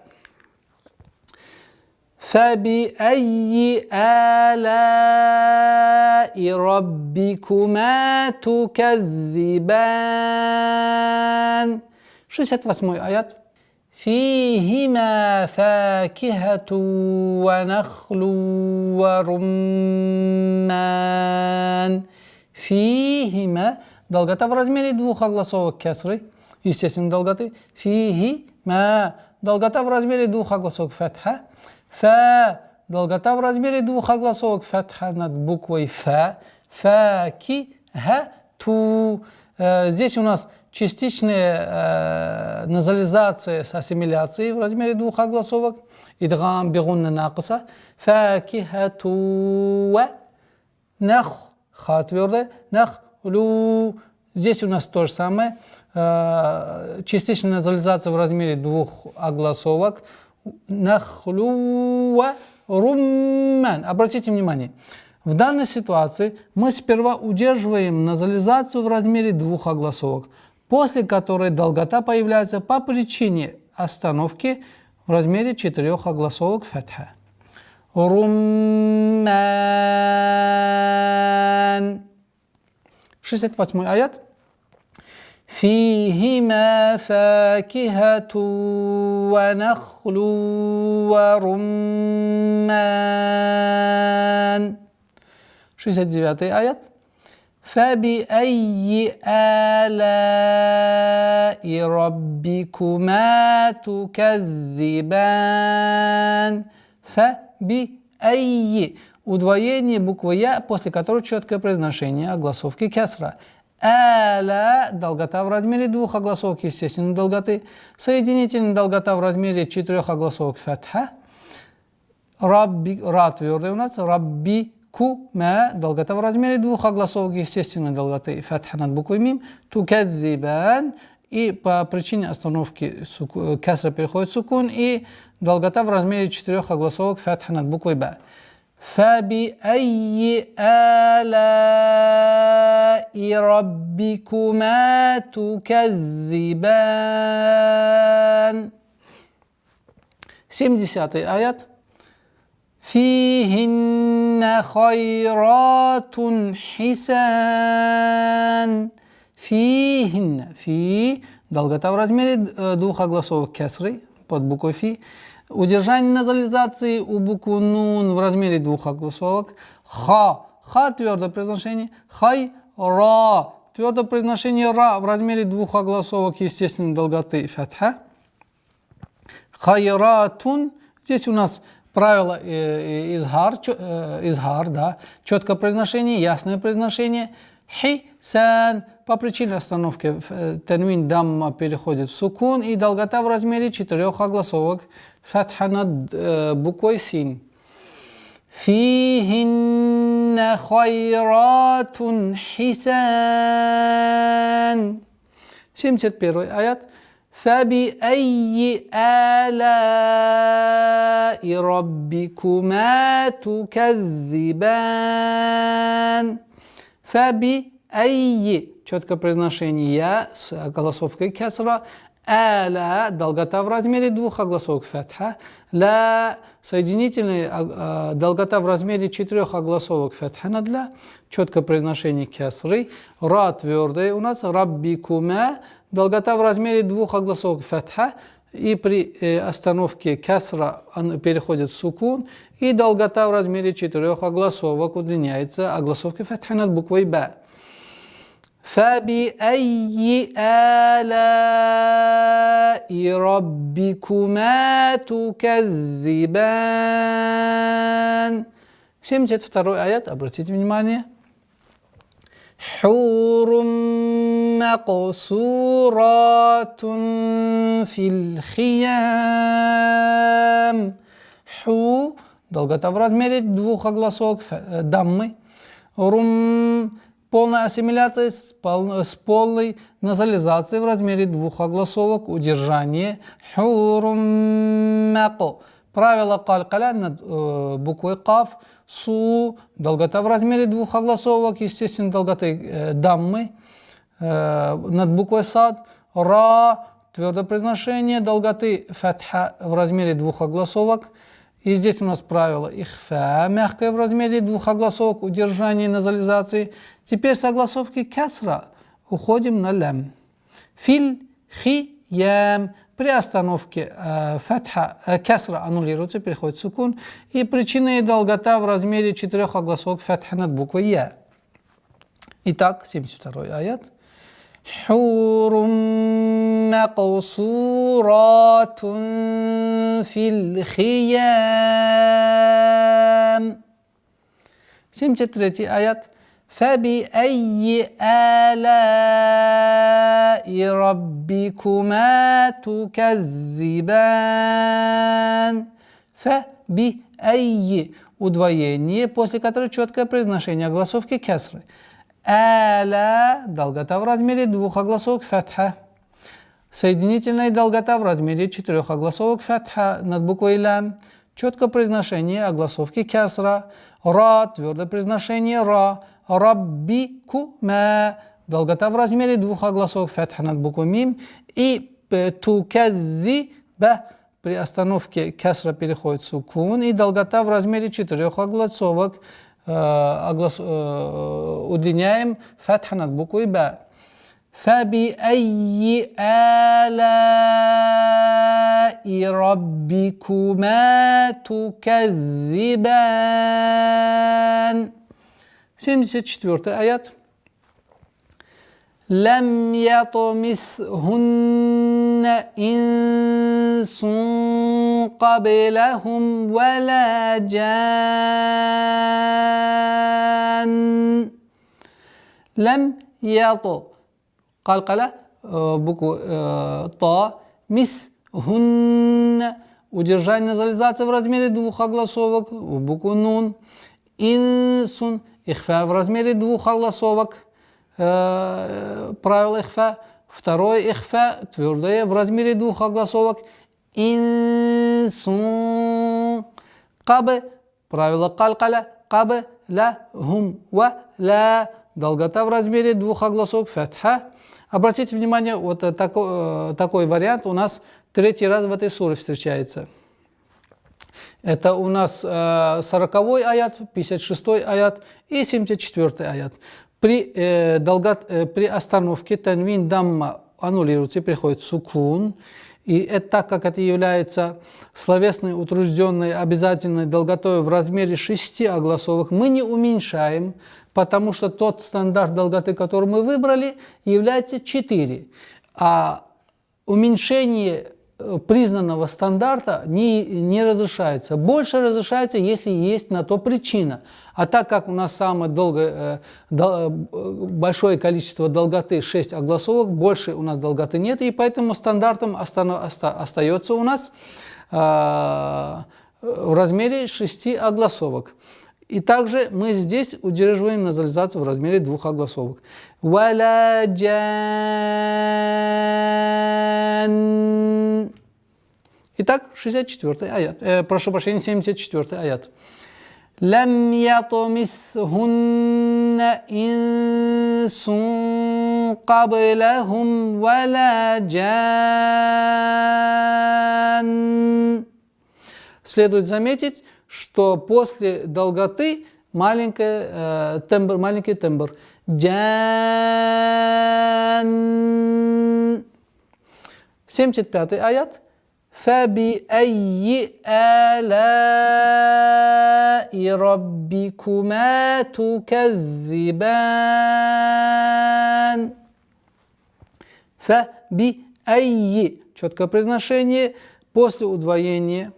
فَبِأَيِّ آلَاءِ رَبِّكُمَا تُكَذِّبَانِ. 68 аят. فِيهِمَا فَاكِهَةٌ وَنَخْلٌ وَرُمَّانٌ. فِيهِمَا. Долгота в размере 2 огласовок кесры. Естественно, долготы. فِيهِمَا. Долгота в размере 2 огласовок фатха. Фа. Долгота в размере 2 огласовок фатха над буквой Фа. Факихату. Здесь у нас частичная назализация с ассимиляцией в размере 2 огласовок. Идгам бигунна накиса. Факихату. Нах. Ха твердая. Нахлу. Здесь у нас то же самое. Частичная назализация в размере 2 огласовок. Нахлу румман. Обратите внимание, в данной ситуации мы сперва удерживаем назализацию в размере 2 огласовок, после которой долгота появляется по причине остановки в размере 4 огласовок фатха. Румман. 68 аят. فِيهِمَا فَاكِهَةٌ وَنَخْلٌ وَرُمَّانٌ. 69 аят. فَبِأَيِّ آلَاءِ رَبِّكُمَا تُكَذِّبَانِ. فَبِأَيِّ. Удвоение буквы Я, после которой четкое произношение огласовки кесра. Аля. Долгота в размере 2 огласовок, естественно, долготы. Соединительная долгота в размере 4 огласовок фатха. Рабби. Ра твердая у нас. Рабби. Кума. Долгота в размере 2 огласовок, естественно, долготы фатха над буквой Мим. Тукадзибан. И по причине остановки кесра переходит в сукун. И долгота в размере 4 огласовок фатха над буквой Б. فَبِأَيِّ آلَاءِ رَبِّكُمَا تُكَذِّبَانِ. 70 аят. فِيهِنَّ خَيْرَاتٌ حِسَانٌ. فِيهِنَّ. Фи. Долгота в размере 2 огласовок кесры под буквой Фи. Удержание назализации у буквы Нун в размере 2 огласовок. Ха. Ха твердое произношение. Хай. Ра. Твердое произношение Ра в размере 2 огласовок, естественно, долготы фатха. Хайратун. Здесь у нас правило изгар, да. Четкое произношение, ясное произношение. Хисан. По причине остановки танвин дамма переходит в сукун, и долгота в размере 4 огласовок фатха над буквой Син. Фихинна хайратун хисан. 71 аят. فَبِأَيِّ آلَاءِ رَبِّكُمَا تُكَذِّبَانِ. فَبِأَيِّ. Четкое произношение Я с огласовкой кесра. Аля. Долгота в размере 2 огласовок фатха. Ла. Соединительная долгота в размере 4 огласовок фатха над ля. Четкое произношение кесры. Ра твердая у нас. Раббикума. Долгота в размере 2 огласовок фатха. И при остановке кесра он переходит в сукун. И долгота в размере 4 огласовок удлиняется огласовкой фатха над буквой Б. فَبِأَيِّ آلَاءِ رَبِّكُمَا تُكَذِّبَانِ. 72 аят, обратите внимание. حُورٌ مَقْصُورَاتٌ فِي الْخِيَامِ. Ху. Долгота в размере 2 огласовок даммы. Рум. Полная ассимиляция с полной назализацией в размере 2 огласовок. Удержание. Хурум мако. Правило калькаля над буквой каф, су, долгота в размере двух огласовок, естественно, долготы даммы, над буквой сад, ра, твердое произношение, долготы фатха в размере двух огласовок. И здесь у нас правило ихфа, мягкое в размере двух огласовок, удержание назализации. Теперь с огласовки касра уходим на лям. Филь, хи, ям. При остановке фатха, касра аннулируется, переходит в сукун. И причина и долгота в размере 4 огласовок фатха над буквой я. Итак, 72-й аят. حور مقصورات في الخيام. 73 аят. فبأي آلاء ربكما تكذبان. فبأي удвоение, после которого четкое произношение огласовки кесры. Аля, долгота в размере двух огласовок фатха. Соединительная долгота в размере 4 огласовок фатха над буквой лям. Четкое произношение огласовки кесра. Ра, твердое произношение ра. Раббикума, долгота в размере двух огласовок фатха над буквой мим. И тукадзиба, при остановке кесра переходит в сукун. И долгота в размере 4 огласовок удлиняем фатха над буквой ба. فَبِأَيِّ آلَاءِ رَبِّكُمَا تُكَذِّبَانِ. 74 аят. لَمْ يَطْمِثْهُنَّ إِنسٌ قَبْلَهُمْ وَلَا جَانٌّ. لَمْ يَطْ قلقلة букву та, мис, хунна, удержание назализации в размере двух огласовок, букву нун, инсун, ихфа в размере двух огласовок, правило ихфа, второе ихфа, твердое в размере двух огласовок, инсун, кабы, правило калкаля, кабы, ла, хум, ва, ла, долгота в размере двух огласовок фатха. Обратите внимание, вот такой вариант у нас 3-й раз в этой суре встречается. Это у нас 40-й аят, 56-й аят и 74-й аят. При остановке танвин дамма аннулируется и приходит сукун. И это так как это является словесной, утружденной, обязательной долготой в размере 6 огласовок, мы не уменьшаем, потому что тот стандарт долготы, который мы выбрали, является 4. А уменьшение признанного стандарта не разрешается. Больше разрешается, если есть на то причина. А так как у нас самое большое количество долготы 6 огласовок, больше у нас долготы нет, и поэтому стандартом остается у нас в размере 6 огласовок. И также мы здесь удерживаем назализацию в размере 2 огласовок. Валя джан. Итак, 64 аят. Прошу прощения, 74 аят. Лам ятмисхунна инсун каблахум валя джан. Следует заметить, что после долготы маленький тембр. Джан. 75 аят. فَبِأَيِّ آلَاءِ رَبِّكُمَا تُكَذِّبَانِ. فَبِأَيِّ. Четкое произношение после удвоения.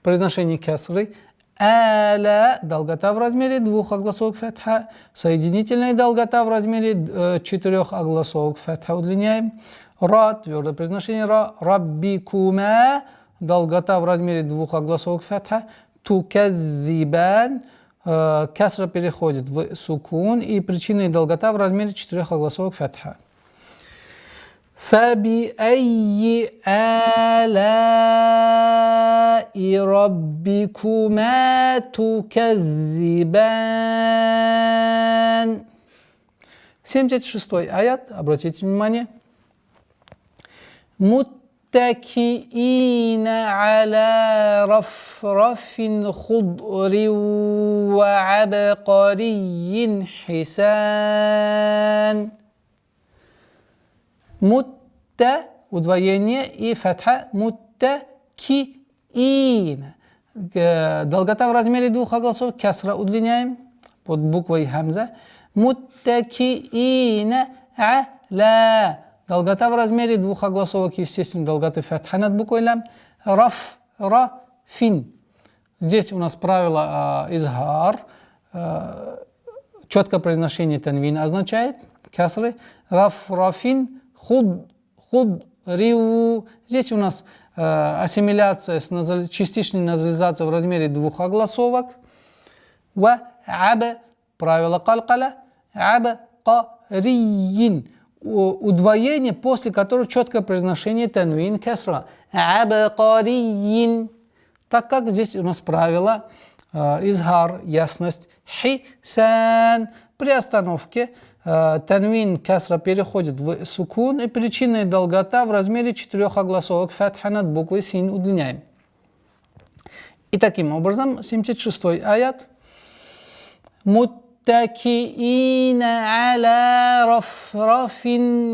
Произношение кесры. Аля, долгота в размере 2 огласовок фатха. Соединительная долгота в размере 4 огласовок фатха удлиняем. Ра, твердое произношение ра. Раббикума, долгота в размере 2 огласовок фатха. Тукадзибан, кесра переходит в сукун. И причина и долгота в размере 4 огласовок фатха. فَبِأَيِّ آلَاءِ رَبِّكُمَا تُكَذِّبَانِ. 76 аят, обратите внимание. مُتَّكِئِينَ عَلَى رَفْرَفٍ خُضْرٍ وَعَبْقَرِيٍّ حِسَانٍ. Мутта, удвоение и фатха, муттакиин. Долгота в размере двух огласов, кясра удлиняем под буквой хамза. Муттакиина а'ля. Долгота в размере двух огласовок, естественно, долготы фатха над буквой лям. Раф-ра-фин. Здесь у нас правило изгар. Четкое произношение танвин означает кясры. Раф-рафин. Худ-риу. Здесь у нас ассимиляция с частичной назализацией в размере двух огласовок. Ва-аб. Правило калкаля. Аб-ка-ри-ин. Удвоение, после которого четкое произношение танвин кесра. Аб-ка-ри-ин. Так как здесь у нас правило изгар, ясность. Хисан. При остановке танвин кесра переходит в сукун, и причинная долгота в размере 4 огласовок фатха над буквой син удлиняем. И таким образом 76 аят. متكئين على رفرف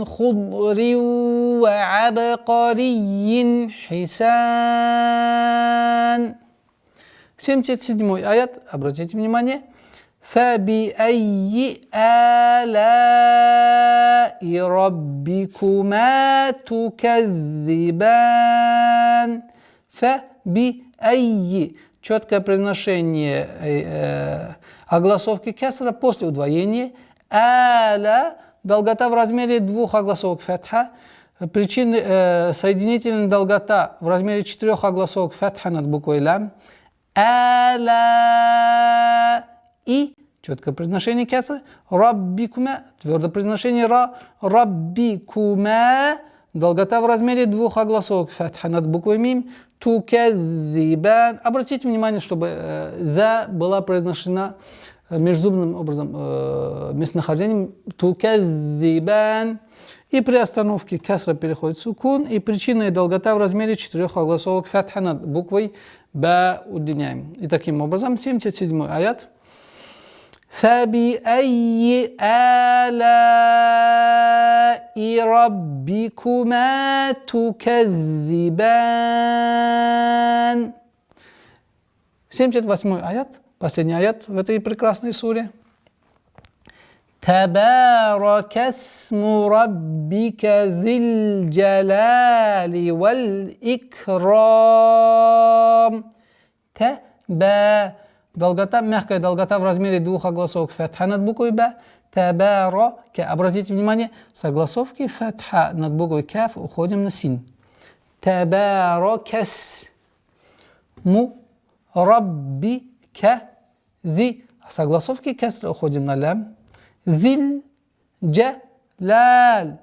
خضر وعبقري حسان. 77 аят, обратите внимание. فَبِأَيِّ آلَاءِ رَبِّكُمَا تُكَذِّبَانِ. فَبِأَيِّ. Четкое произношение огласовки кесра после удвоения. Аля. Долгота в размере двух огласовок фатха. Соединительная долгота в размере 4 огласовок фатха над буквой лям. Аля. И четкое произношение кесры. Раббикума. Твердое произношение ра. Раббикума. Долгота в размере двух огласовок фатха над буквой мим. Тукадзибан. Обратите внимание, чтобы «за» была произношена межзубным образом, местонахождением тукадзибан. И при остановке кесра переходит в сукун, и причинная долгота в размере 4 огласовок фатха над буквой ба удлиняем. И таким образом 77 аят. فَبِأَيِّ آلَاءِ رَبِّكُمَا تُكَذِّبَانِ. 78 аят, последний аят в этой прекрасной суре. تَبَارَكَ اسْمُ رَبِّكَ ذِي الْجَلَالِ وَالْإِكْرَامِ. Таба. Долгота, мягкая долгота в размере двух огласовок фатха над буквой ба. Табарака. Обратите внимание, с огласовки фатха над буквой каф уходим на син. Табаракас. Му. Раббика. Зи. С огласовки касра уходим на лям. Зиль. Джалал.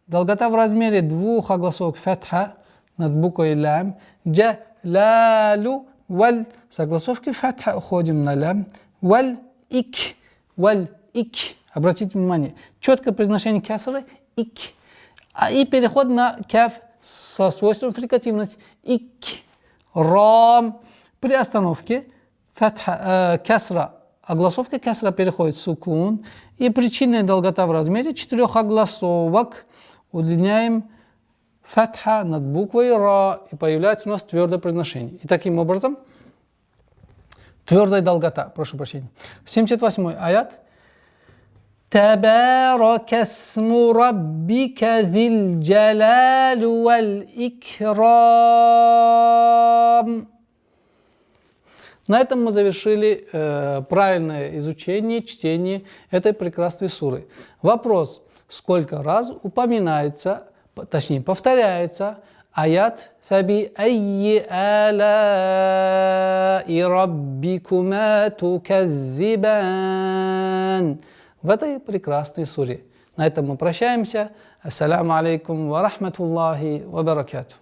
Долгота в размере двух огласовок фатха над буквой лям. Джалалу. Валь. С огласовки фатха уходим на лям. Валь-ик. Валь-ик. Обратите внимание. Четкое произношение касры. Ик. И переход на каф со свойством фрикативности. Ик. Рам. При остановке касра. Огласовка касра переходит в сукун. И причинная долгота в размере 4 огласовок. Удлиняем фатха над буквой ра, и появляется у нас твердое произношение. И таким образом, твердая долгота, прошу прощения. 78 аят. Табарака сму раббика зил джалалу валь икрам. На этом мы завершили правильное изучение, чтение этой прекрасной суры. Вопрос, сколько раз упоминается, точнее повторяется аят «Фаби-айи алаи раббикума туказзибан» в этой прекрасной суре. На этом мы прощаемся. Ассаламу алейкум ва рахматуллахи ва баракатух.